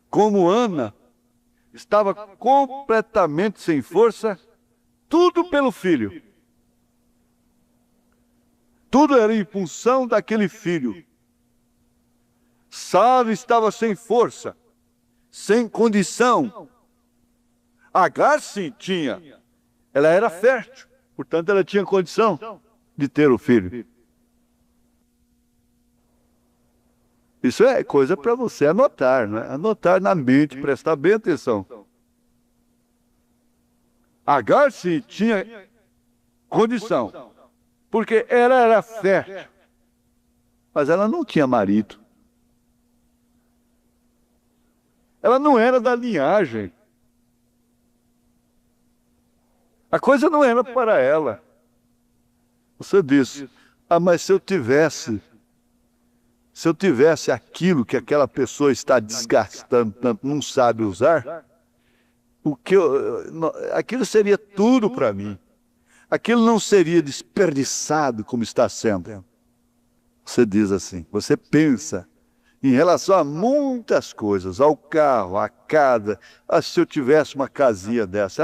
Como Ana estava completamente sem força, tudo pelo filho. Tudo era em função daquele filho. Sara estava sem força, sem condição. Agar sim tinha. Ela era fértil, portanto ela tinha condição de ter o filho. Isso é coisa para você anotar, né? Anotar na mente, prestar bem atenção. Agar sim tinha condição, porque ela era fértil, mas ela não tinha marido. Ela não era da linhagem. A coisa não era para ela. Você disse, mas se eu tivesse aquilo que aquela pessoa está desgastando tanto, não sabe usar, aquilo seria tudo para mim. Aquilo não seria desperdiçado como está sendo. Você diz assim, você pensa em relação a muitas coisas, ao carro, à casa. Se eu tivesse uma casinha dessa,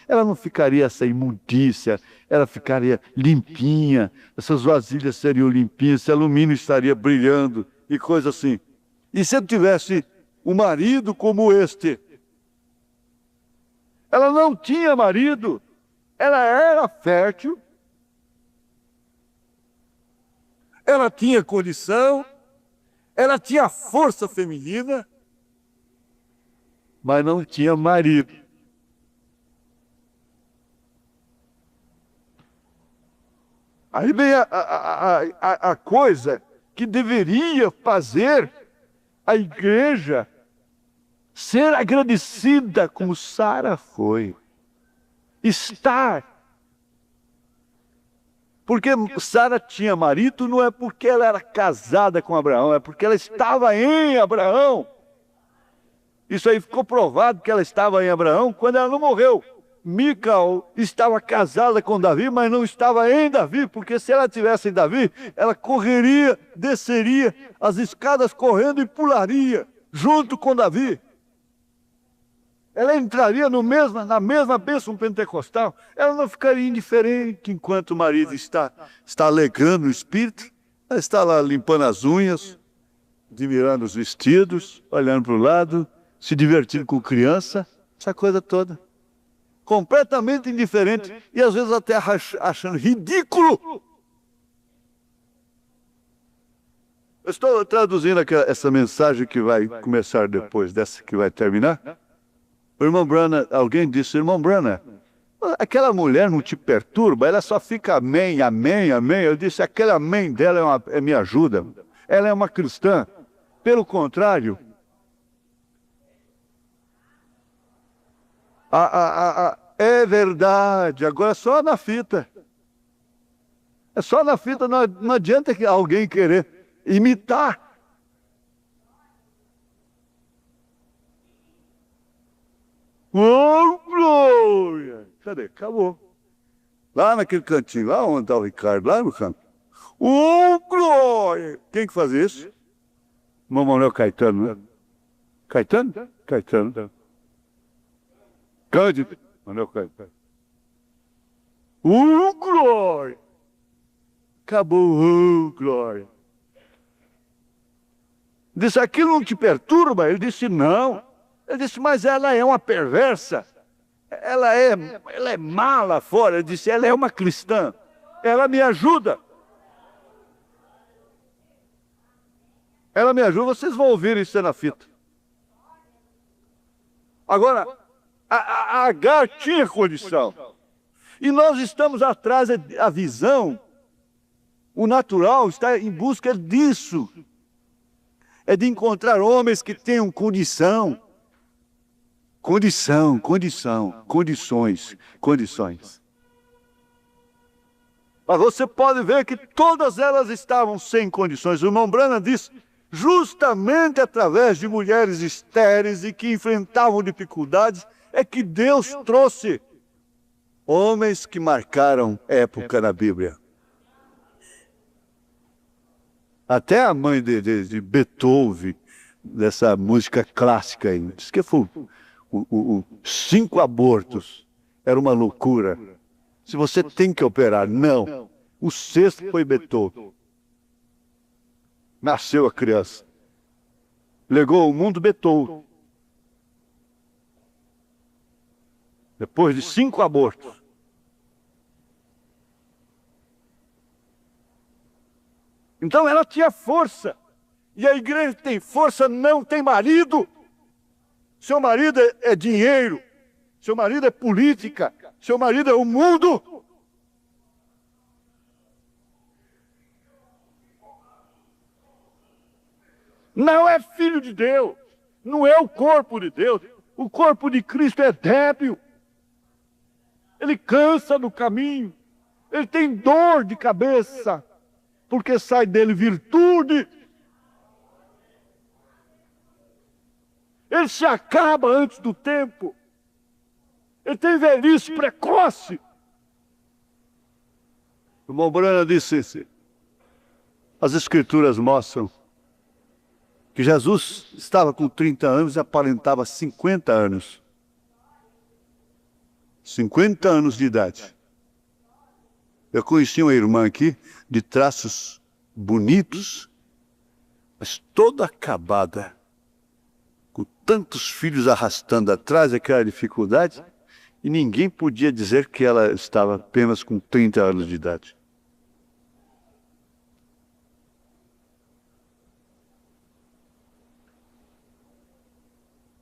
ela não ficaria essa imundícia, ela ficaria limpinha, essas vasilhas seriam limpinhas, esse alumínio estaria brilhando e coisa assim. E se eu tivesse um marido como este? Ela não tinha marido, ela era fértil, ela tinha condição, ela tinha força feminina, mas não tinha marido. Aí vem a coisa que deveria fazer a igreja ser agradecida como Sara foi. Estar. Porque Sara tinha marido não é porque ela era casada com Abraão, é porque ela estava em Abraão. Isso aí ficou provado que ela estava em Abraão quando ela não morreu. Mical estava casada com Davi, mas não estava em Davi, porque se ela estivesse em Davi, ela correria, desceria as escadas correndo e pularia junto com Davi. Ela entraria na mesma bênção pentecostal. Ela não ficaria indiferente enquanto o marido está alegrando o espírito. Ela está lá limpando as unhas, admirando os vestidos, olhando para o lado, se divertindo com criança, essa coisa toda. Completamente indiferente e às vezes até achando ridículo. Eu estou traduzindo essa mensagem que vai começar depois dessa que vai terminar. O irmão Branham, alguém disse, irmão Branham, aquela mulher não te perturba, ela só fica amém, amém, amém. Eu disse, aquele amém dela me ajuda. Ela é uma cristã. Pelo contrário, é verdade, agora é só na fita. É só na fita, não adianta que alguém querer imitar. Oh, glória! Cadê? Acabou. Lá naquele cantinho, lá onde está o Ricardo, lá no canto. Oh, glória! Quem que faz isso? Irmão Manuel Caetano, né? Caetano? Caetano. Cândido. Manuel Caetano. Oh, glória! Acabou, oh, glória! Disse, aquilo não te perturba? Ele disse, não. Ele disse, mas ela é uma perversa. Ela é má lá fora. Ele disse, ela é uma cristã. Ela me ajuda. Ela me ajuda, vocês vão ouvir isso na fita. Agora, a Agar tinha condição. E nós estamos atrás da visão. O natural está em busca disso. É de encontrar homens que tenham condição. Condições. Mas você pode ver que todas elas estavam sem condições. O irmão Branham disse, justamente através de mulheres estéreis e que enfrentavam dificuldades, é que Deus trouxe homens que marcaram época na Bíblia. Até a mãe de Beethoven, dessa música clássica aí, diz que foi 5 abortos. Era uma loucura. Se você tem que operar, não. O 6º foi Beethoven. Nasceu a criança. Legou ao mundo Beethoven. Depois de 5 abortos. Então ela tinha força. E a igreja tem força, não tem marido. Seu marido é dinheiro. Seu marido é política. Seu marido é o mundo. Não é filho de Deus. Não é o corpo de Deus. O corpo de Cristo é débil. Ele cansa no caminho. Ele tem dor de cabeça. Porque sai dele virtude. Ele se acaba antes do tempo. Ele tem velhice precoce. O irmão Branham disse, as escrituras mostram que Jesus estava com 30 anos e aparentava 50 anos. 50 anos de idade. Eu conheci uma irmã aqui, de traços bonitos, mas toda acabada, com tantos filhos arrastando atrás daquela dificuldade, e ninguém podia dizer que ela estava apenas com 30 anos de idade.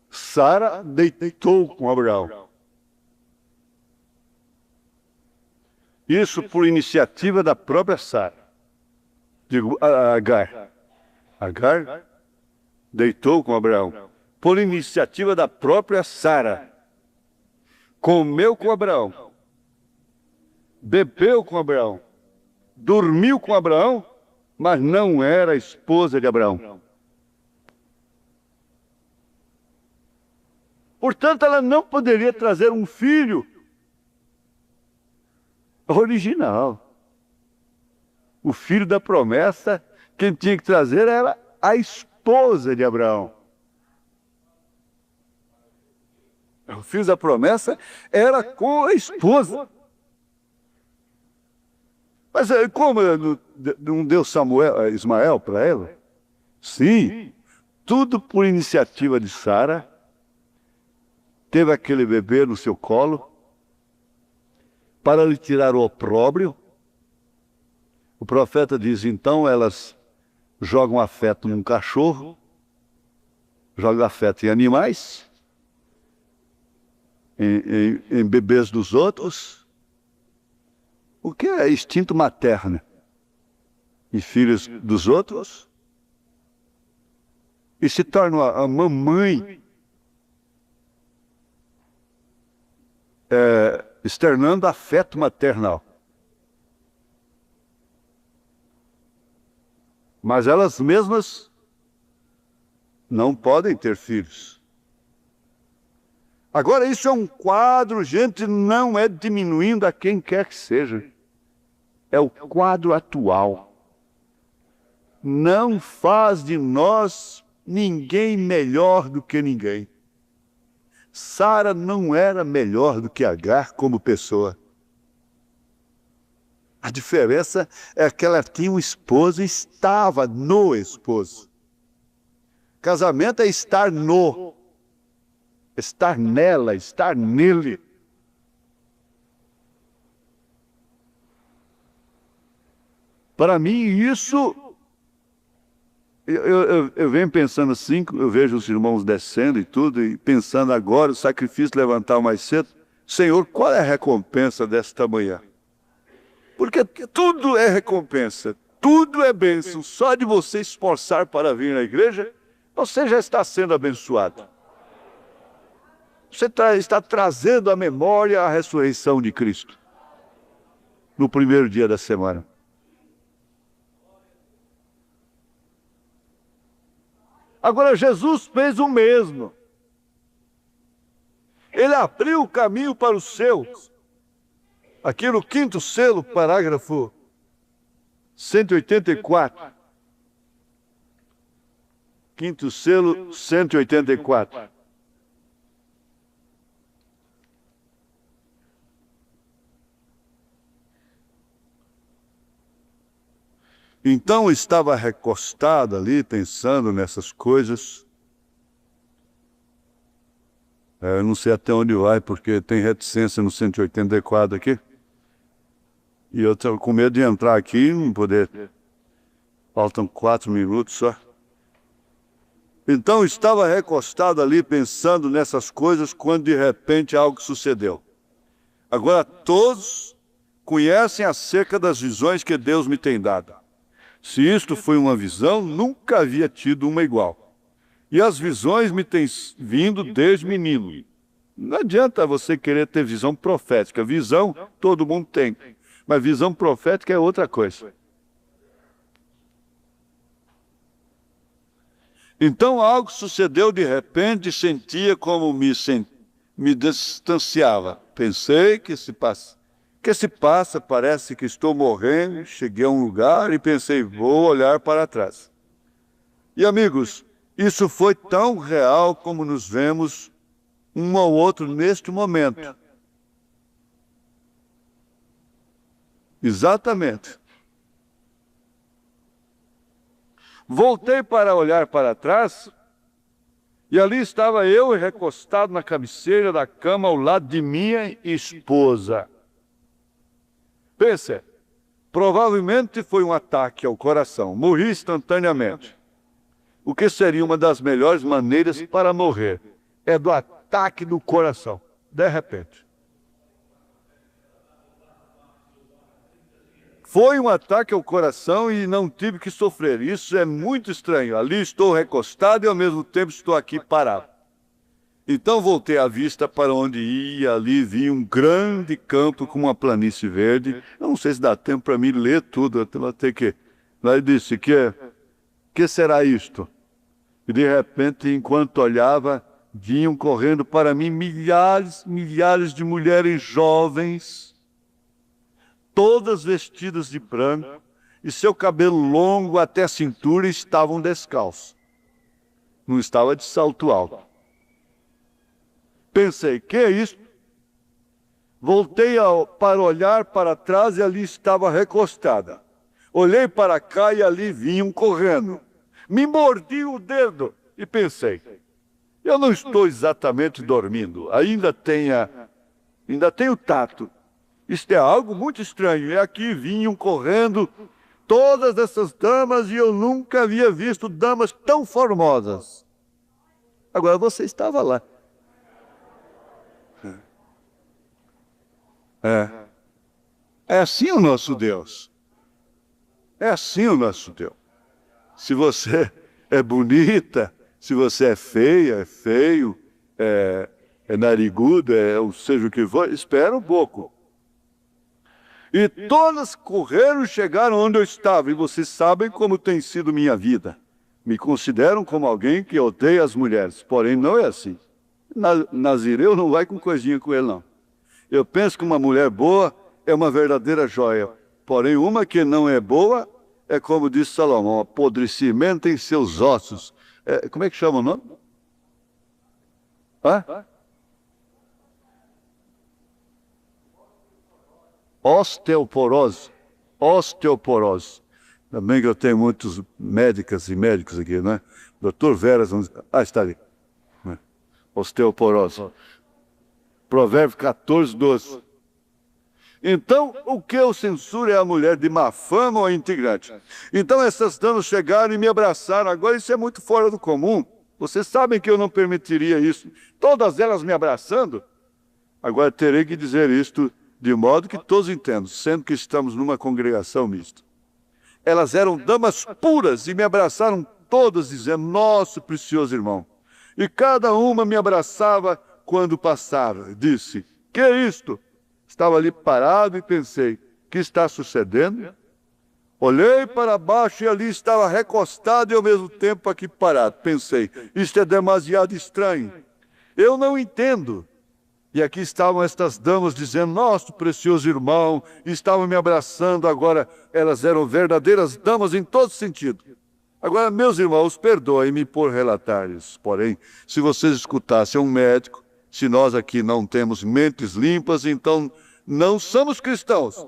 Sara deitou com Abraão. Isso por iniciativa da própria Sara. Digo, Agar. Agar deitou com Abraão. Por iniciativa da própria Sara. Comeu com Abraão. Bebeu com Abraão. Dormiu com Abraão, mas não era esposa de Abraão. Portanto, ela não poderia trazer um filho original. O filho da promessa, quem tinha que trazer era a esposa de Abraão. O filho da promessa era com a esposa. Mas como não deu Ismael para ela? Sim, tudo por iniciativa de Sara. Teve aquele bebê no seu colo para lhe tirar o opróbrio. O profeta diz, então elas jogam afeto num cachorro, jogam afeto em animais, em bebês dos outros, o que é instinto materno, e filhos dos outros, e se torna a mamãe, externando afeto maternal. Mas elas mesmas não podem ter filhos. Agora, isso é um quadro, gente, não é diminuindo a quem quer que seja. É o quadro atual. Não faz de nós ninguém melhor do que ninguém. Sara não era melhor do que Agar como pessoa. A diferença é que ela tinha um esposo e estava no esposo. Casamento é estar no, estar nela, estar nele. Para mim, isso eu venho pensando assim, eu vejo os irmãos descendo e tudo, e pensando agora, o sacrifício levantar mais cedo. Senhor, qual é a recompensa desta manhã? Porque tudo é recompensa, tudo é bênção. Só de você esforçar para vir na igreja, você já está sendo abençoado. Você está trazendo à memória a ressurreição de Cristo no primeiro dia da semana. Agora, Jesus fez o mesmo. Ele abriu o caminho para os seus. Aqui no quinto selo, parágrafo 184. Quinto selo, 184. Então estava recostado ali, pensando nessas coisas. Eu não sei até onde vai, porque tem reticência no 184 aqui. E eu estou com medo de entrar aqui e não poder. Faltam 4 minutos só. Então estava recostado ali, pensando nessas coisas, quando de repente algo sucedeu. Agora todos conhecem acerca das visões que Deus me tem dado. Se isto foi uma visão, nunca havia tido uma igual. E as visões me têm vindo desde menino. Não adianta você querer ter visão profética. Visão todo mundo tem. Mas visão profética é outra coisa. Então algo sucedeu de repente, sentia como me distanciava. Pensei que se passa, parece que estou morrendo. Cheguei a um lugar e pensei, vou olhar para trás. E amigos, isso foi tão real como nos vemos um ao outro neste momento. Exatamente. Voltei para olhar para trás e ali estava eu recostado na cabeceira da cama ao lado de minha esposa. Pense, provavelmente foi um ataque ao coração. Morri instantaneamente. O que seria uma das melhores maneiras para morrer? É do ataque do coração, de repente. Foi um ataque ao coração e não tive que sofrer. Isso é muito estranho. Ali estou recostado e ao mesmo tempo estou aqui parado. Então voltei a vista para onde ia, ali vi um grande campo com uma planície verde. Eu não sei se dá tempo para mim ler tudo, eu vou ter que... Lá ele disse, que será isto? E de repente, enquanto olhava, vinham correndo para mim milhares de mulheres jovens, todas vestidas de branco, e seu cabelo longo até a cintura estavam descalços. Não estava de salto alto. Pensei, que é isso? Voltei para olhar para trás e ali estava recostada. Olhei para cá e ali vinham correndo. Me mordi o dedo e pensei, eu não estou exatamente dormindo, ainda tenho tato. Isto é algo muito estranho. E aqui vinham correndo todas essas damas e eu nunca havia visto damas tão formosas. Agora você estava lá. É assim o nosso Deus. É assim o nosso Deus. Se você é bonita, se você é feia, é feio, é narigudo, seja o que for, espera um pouco. E todas correram e chegaram onde eu estava. E vocês sabem como tem sido minha vida. Me consideram como alguém que odeia as mulheres. Porém, não é assim. Nazireu não vai com coisinha com ele, não. Eu penso que uma mulher boa é uma verdadeira joia. Porém, uma que não é boa é como disse Salomão, apodrecimento em seus ossos. Como é que chama o nome? Osteoporose. Osteoporose. Também que eu tenho muitos médicas e médicos aqui, né? Doutor Veras, está ali. Osteoporose. Provérbio 14, 12. Então, o que eu censuro é a mulher de má fama ou a integrante. Então, essas damas chegaram e me abraçaram. Agora, isso é muito fora do comum. Vocês sabem que eu não permitiria isso. Todas elas me abraçando. Agora, terei que dizer isto de modo que todos entendam, sendo que estamos numa congregação mista. Elas eram damas puras e me abraçaram todas, dizendo, nosso precioso irmão. E cada uma me abraçava quando passava. Disse, que é isto? Estava ali parado e pensei, o que está sucedendo? Olhei para baixo e ali estava recostado e ao mesmo tempo aqui parado. Pensei, isto é demasiado estranho. Eu não entendo. E aqui estavam estas damas dizendo, nosso precioso irmão, e estavam me abraçando. Agora elas eram verdadeiras damas em todo sentido. Agora, meus irmãos, perdoem-me por relatar isso. Porém, se vocês escutassem um médico, se nós aqui não temos mentes limpas, então não somos cristãos.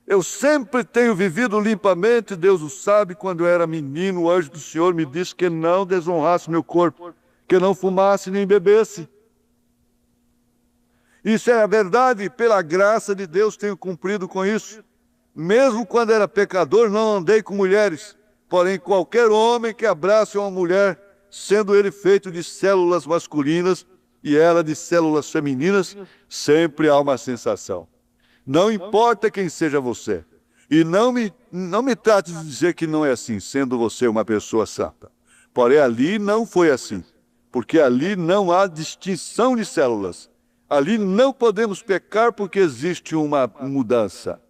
Eu sempre tenho vivido limpamente, Deus o sabe. Quando eu era menino, o anjo do Senhor me disse que não desonrasse meu corpo, que não fumasse nem bebesse. Isso é a verdade, pela graça de Deus tenho cumprido com isso. Mesmo quando era pecador, não andei com mulheres. Porém, qualquer homem que abrace uma mulher, sendo ele feito de células masculinas e ela de células femininas, sempre há uma sensação. Não importa quem seja você. E não me trate de dizer que não é assim, sendo você uma pessoa santa. Porém, ali não foi assim. Porque ali não há distinção de células. Ali não podemos pecar porque existe uma mudança.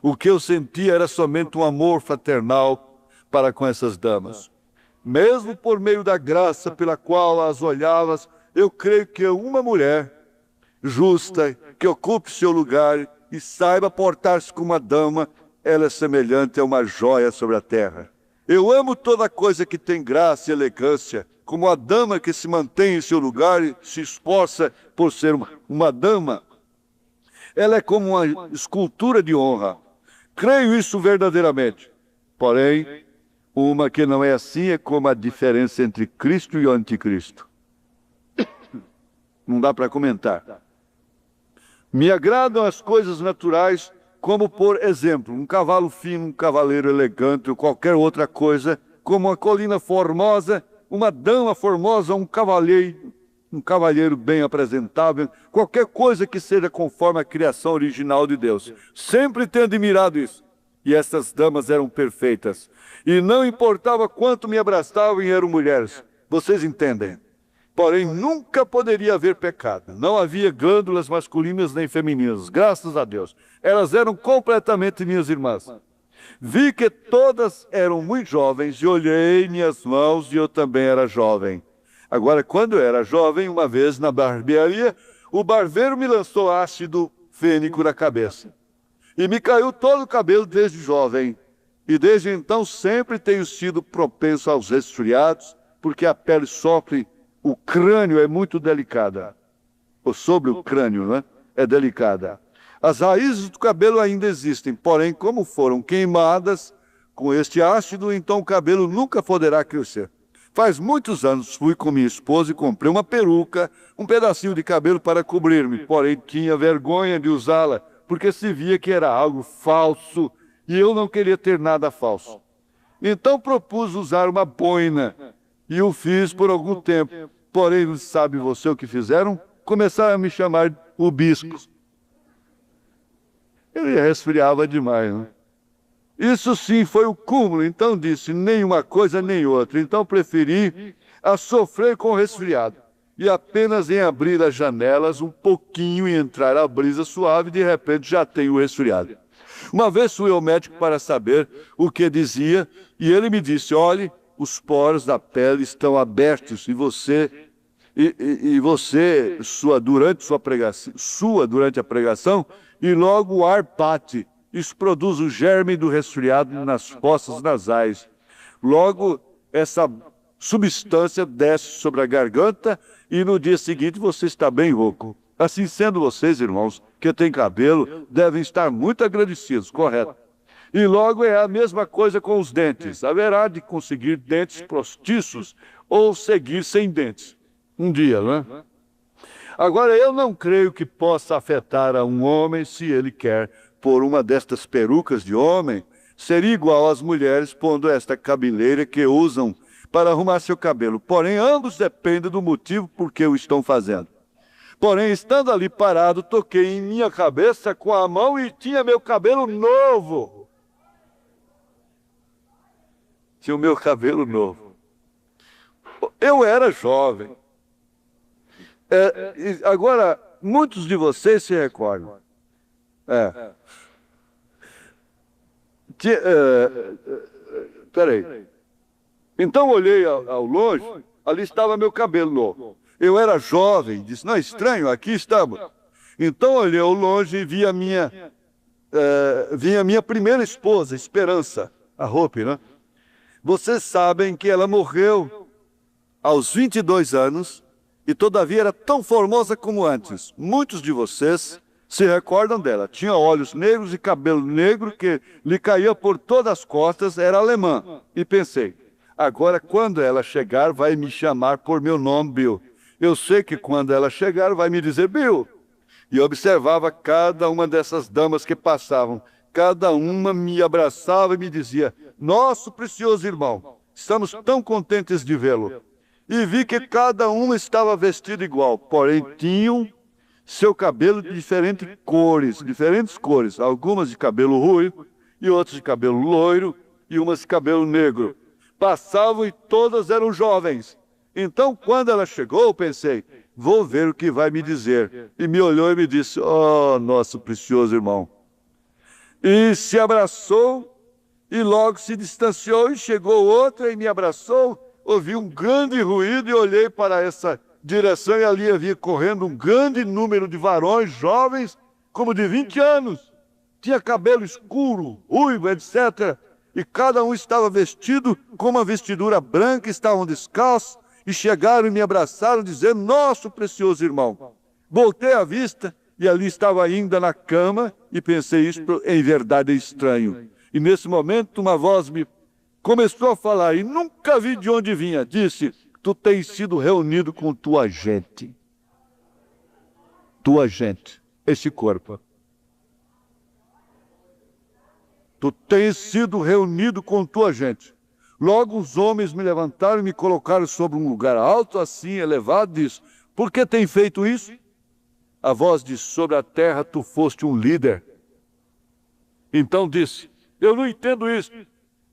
O que eu sentia era somente um amor fraternal para com essas damas. Mesmo por meio da graça pela qual as olhavas, eu creio que uma mulher justa, que ocupe seu lugar e saiba portar-se como uma dama, ela é semelhante a uma joia sobre a terra. Eu amo toda coisa que tem graça e elegância, como a dama que se mantém em seu lugar e se esforça por ser uma dama. Ela é como uma escultura de honra. Creio isso verdadeiramente. Porém, uma que não é assim é como a diferença entre Cristo e o anticristo. Não dá para comentar. Me agradam as coisas naturais, como, por exemplo, um cavalo fino, um cavaleiro elegante ou qualquer outra coisa, como uma colina formosa, uma dama formosa, um cavalheiro bem apresentável, qualquer coisa que seja conforme a criação original de Deus. Sempre tenho admirado isso. E essas damas eram perfeitas. E não importava quanto me abraçavam e eram mulheres. Vocês entendem? Porém, nunca poderia haver pecado. Não havia glândulas masculinas nem femininas, graças a Deus. Elas eram completamente minhas irmãs. Vi que todas eram muito jovens e olhei minhas mãos e eu também era jovem. Agora, quando eu era jovem, uma vez na barbearia, o barbeiro me lançou ácido fênico na cabeça. E me caiu todo o cabelo desde jovem. E desde então sempre tenho sido propenso aos resfriados, porque a pele sofre, o crânio é muito delicada. Ou sobre o crânio, né? É delicada. As raízes do cabelo ainda existem, porém, como foram queimadas com este ácido, então o cabelo nunca poderá crescer. Faz muitos anos fui com minha esposa e comprei uma peruca, um pedacinho de cabelo para cobrir-me, porém tinha vergonha de usá-la, porque se via que era algo falso e eu não queria ter nada falso. Então propus usar uma boina e o fiz por algum tempo. Porém, sabe você o que fizeram? Começaram a me chamar o bispo. Ele resfriava demais, né? Isso sim foi o cúmulo. Então disse, nem uma coisa nem outra. Então preferi a sofrer com o resfriado. E apenas em abrir as janelas um pouquinho e entrar a brisa suave, de repente já tenho o resfriado. Uma vez fui ao médico para saber o que dizia, e ele me disse, olhe, os poros da pele estão abertos, e você sua durante a pregação, e logo o ar bate. Isso produz o germe do resfriado nas fossas nasais. Logo, essa substância desce sobre a garganta e no dia seguinte você está bem rouco. Assim sendo, vocês, irmãos, que têm cabelo, devem estar muito agradecidos, correto? E logo é a mesma coisa com os dentes. Haverá de conseguir dentes postiços ou seguir sem dentes. Um dia, não é? Agora, eu não creio que possa afetar a um homem se ele quer pôr uma destas perucas de homem. Seria igual às mulheres pondo esta cabeleira que usam para arrumar seu cabelo. Porém, ambos dependem do motivo por que o estão fazendo. Porém, estando ali parado, toquei em minha cabeça com a mão e tinha meu cabelo novo. Tinha o meu cabelo novo. Eu era jovem. Agora, muitos de vocês se recordam. Peraí. Então olhei ao longe, ali estava meu cabelo novo. Eu era jovem, disse, não é estranho, aqui estamos. Então olhei ao longe e vi a minha primeira esposa, Esperança, a Hope, né? Vocês sabem que ela morreu aos 22 anos e todavia era tão formosa como antes. Muitos de vocês se recordam dela. Tinha olhos negros e cabelo negro que lhe caía por todas as costas, era alemã. E pensei, agora quando ela chegar vai me chamar por meu nome, Bill. Eu sei que quando ela chegar vai me dizer Bill. E observava cada uma dessas damas que passavam. Cada uma me abraçava e me dizia, nosso precioso irmão, estamos tão contentes de vê-lo. E vi que cada uma estava vestida igual, porém tinham seu cabelo de diferentes cores, algumas de cabelo ruivo, e outras de cabelo loiro, e umas de cabelo negro. Passavam e todas eram jovens. Então, quando ela chegou, pensei, vou ver o que vai me dizer. E me olhou e me disse, oh, nosso precioso irmão. E se abraçou, e logo se distanciou, e chegou outra e me abraçou. Ouvi um grande ruído e olhei para essa direção e ali havia correndo um grande número de varões jovens, como de 20 anos. Tinha cabelo escuro, ruivo, etc. E cada um estava vestido com uma vestidura branca, estavam descalços, e chegaram e me abraçaram, dizendo, nosso precioso irmão. Voltei a vista, e ali estava ainda na cama, e pensei, isto em verdade é estranho. E nesse momento uma voz me começou a falar, e nunca vi de onde vinha, disse, tu tens sido reunido com tua gente. Tua gente, esse corpo. Tu tens sido reunido com tua gente. Logo os homens me levantaram e me colocaram sobre um lugar alto, assim, elevado, disse, por que tem feito isso? A voz disse, sobre a terra tu foste um líder. Então disse, eu não entendo isso.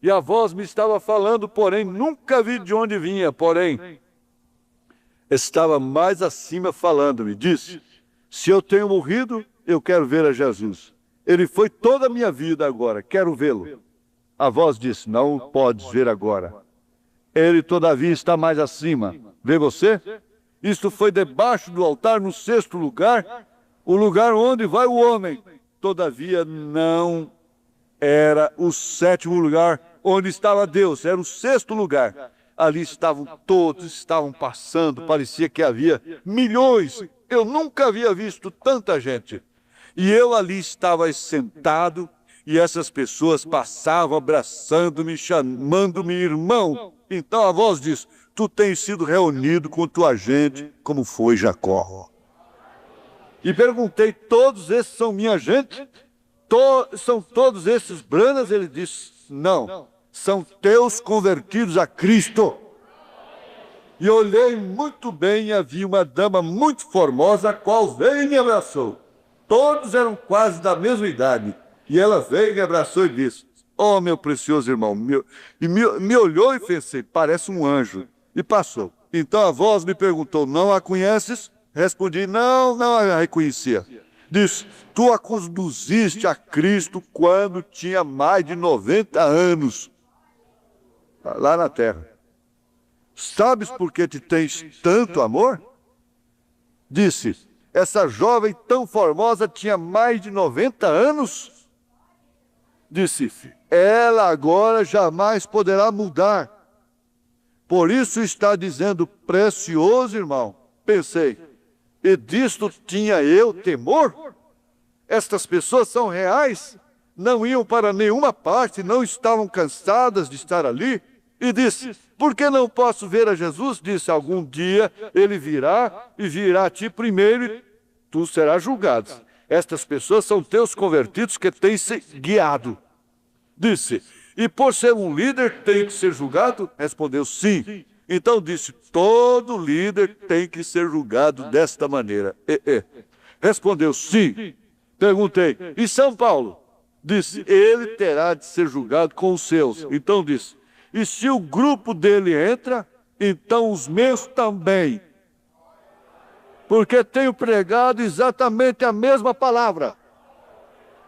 E a voz me estava falando, porém, nunca vi de onde vinha, porém, estava mais acima falando-me. Disse, se eu tenho morrido, eu quero ver a Jesus. Ele foi toda a minha vida agora, quero vê-lo. A voz disse, não podes ver agora. Ele, todavia, está mais acima. Vê você? Isto foi debaixo do altar, no 6º lugar, o lugar onde vai o homem. Todavia, não era o 7º lugar onde estava Deus, era o 6º lugar. Ali estavam todos, estavam passando, parecia que havia milhões. Eu nunca havia visto tanta gente. E eu ali estava sentado, e essas pessoas passavam abraçando-me, chamando-me irmão. Então a voz diz, tu tens sido reunido com tua gente, como foi Jacó. E perguntei, todos esses são minha gente? São todos esses branas? Ele disse, não, são teus convertidos a Cristo. E olhei muito bem e havia uma dama muito formosa, a qual veio e me abraçou. Todos eram quase da mesma idade. E ela veio e me abraçou e disse, oh, meu precioso irmão, me olhou e pensei, parece um anjo. E passou. Então a voz me perguntou, não a conheces? Respondi, não a reconhecia. Disse, tu a conduziste a Cristo quando tinha mais de 90 anos, lá na terra. Sabes por que te tens tanto amor? Disse, essa jovem tão formosa tinha mais de 90 anos? Disse, ela agora jamais poderá mudar. Por isso está dizendo, precioso irmão. Pensei, e disto tinha eu temor? Estas pessoas são reais? Não iam para nenhuma parte, não estavam cansadas de estar ali? E disse: por que não posso ver a Jesus? Disse: algum dia ele virá e virá a ti primeiro e tu serás julgado. Estas pessoas são teus convertidos que têm se guiado. Disse: e por ser um líder tem que ser julgado? Respondeu: sim. Então disse: todo líder tem que ser julgado desta maneira. Respondeu: sim. Perguntei: e São Paulo? Disse: ele terá de ser julgado com os seus. Então disse: e se o grupo dele entra, então os meus também. Porque tenho pregado exatamente a mesma palavra.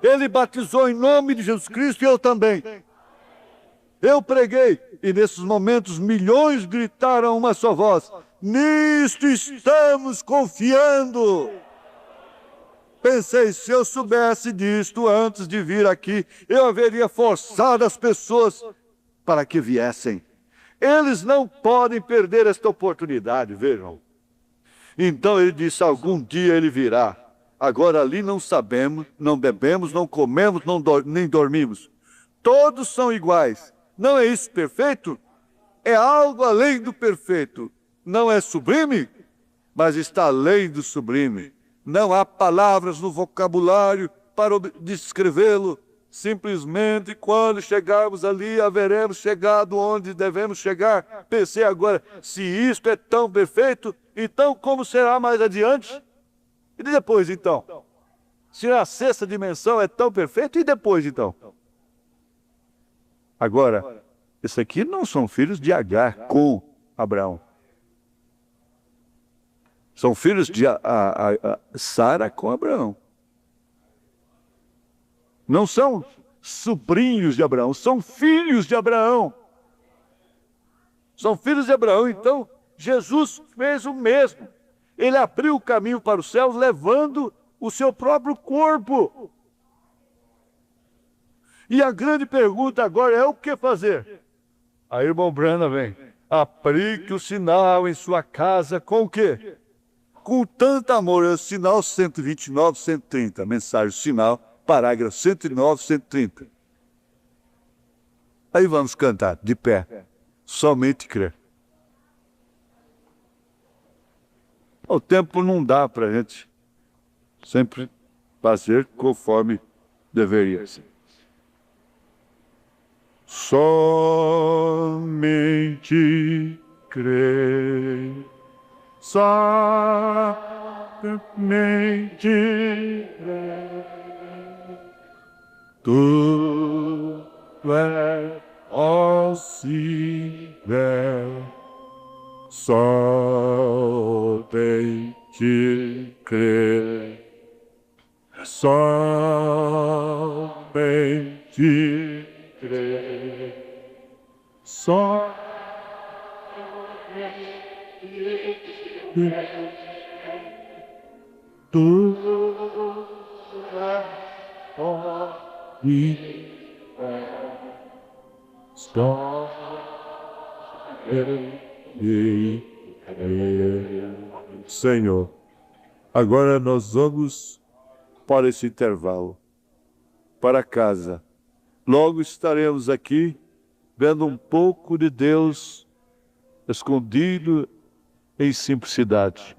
Ele batizou em nome de Jesus Cristo e eu também. Eu preguei, e nesses momentos milhões gritaram uma só voz: nisto estamos confiando. Pensei, se eu soubesse disto antes de vir aqui, eu haveria forçado as pessoas para que viessem. Eles não podem perder esta oportunidade, vejam. Então ele disse: algum dia ele virá. Agora ali não sabemos, não bebemos, não comemos, nem dormimos. Todos são iguais. Não é isso perfeito? É algo além do perfeito. Não é sublime, mas está além do sublime. Não há palavras no vocabulário para descrevê-lo. Simplesmente, quando chegarmos ali, haveremos chegado onde devemos chegar. Pensei agora: se isto é tão perfeito, então como será mais adiante? E depois, então? Se a sexta dimensão é tão perfeita, e depois, então? Agora, esses aqui não são filhos de Agar com Abraão. São filhos de Sara com Abraão. Não são sobrinhos de Abraão, são filhos de Abraão. São filhos de Abraão. Então, Jesus fez o mesmo. Ele abriu o caminho para os céus, levando o seu próprio corpo. E a grande pergunta agora é: o que fazer? Aí, irmão Branham vem: aplique o sinal em sua casa com o quê? Com tanto amor. É o sinal 129, 130. Mensagem sinal, parágrafo 109, 130. Aí vamos cantar, de pé. Somente crer. O tempo não dá para a gente sempre fazer conforme deveria ser. Somente crer. Somente crer. Tudo é possível. Somente crer. Somente crer. Somente crer. Tudo é possível. Senhor, agora nós vamos para esse intervalo, para casa. Logo estaremos aqui vendo um pouco de Deus escondido em simplicidade.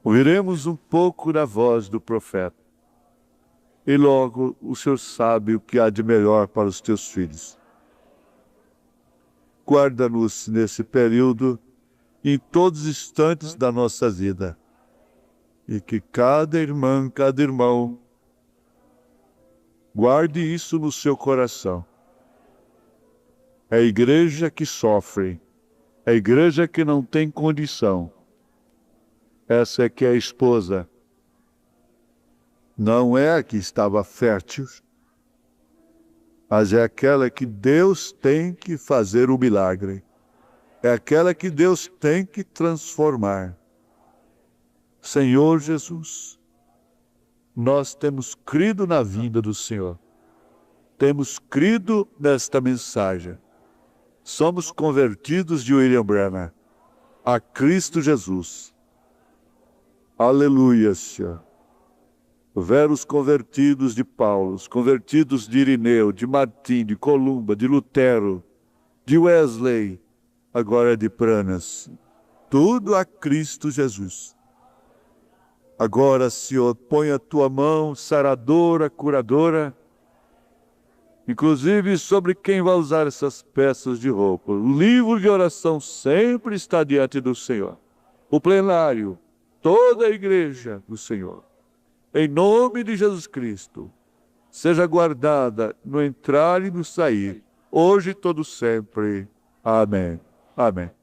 Ouviremos um pouco da voz do profeta. E logo o Senhor sabe o que há de melhor para os teus filhos. Guarda-nos nesse período, em todos os instantes da nossa vida. E que cada irmã, cada irmão, guarde isso no seu coração. É a igreja que sofre, é a igreja que não tem condição. Essa é que é a esposa. Não é a que estava fértil, mas é aquela que Deus tem que fazer o milagre. É aquela que Deus tem que transformar. Senhor Jesus, nós temos crido na vinda do Senhor. Temos crido nesta mensagem. Somos convertidos de William Branham a Cristo Jesus. Aleluia, Senhor. Houveram os convertidos de Paulo, os convertidos de Irineu, de Martim, de Columba, de Lutero, de Wesley, agora de Pranas. Tudo a Cristo Jesus. Agora, Senhor, põe a tua mão saradora, curadora, inclusive sobre quem vai usar essas peças de roupa. O livro de oração sempre está diante do Senhor. O plenário, toda a igreja do Senhor. Em nome de Jesus Cristo, seja guardada no entrar e no sair, hoje e todo sempre. Amém. Amém.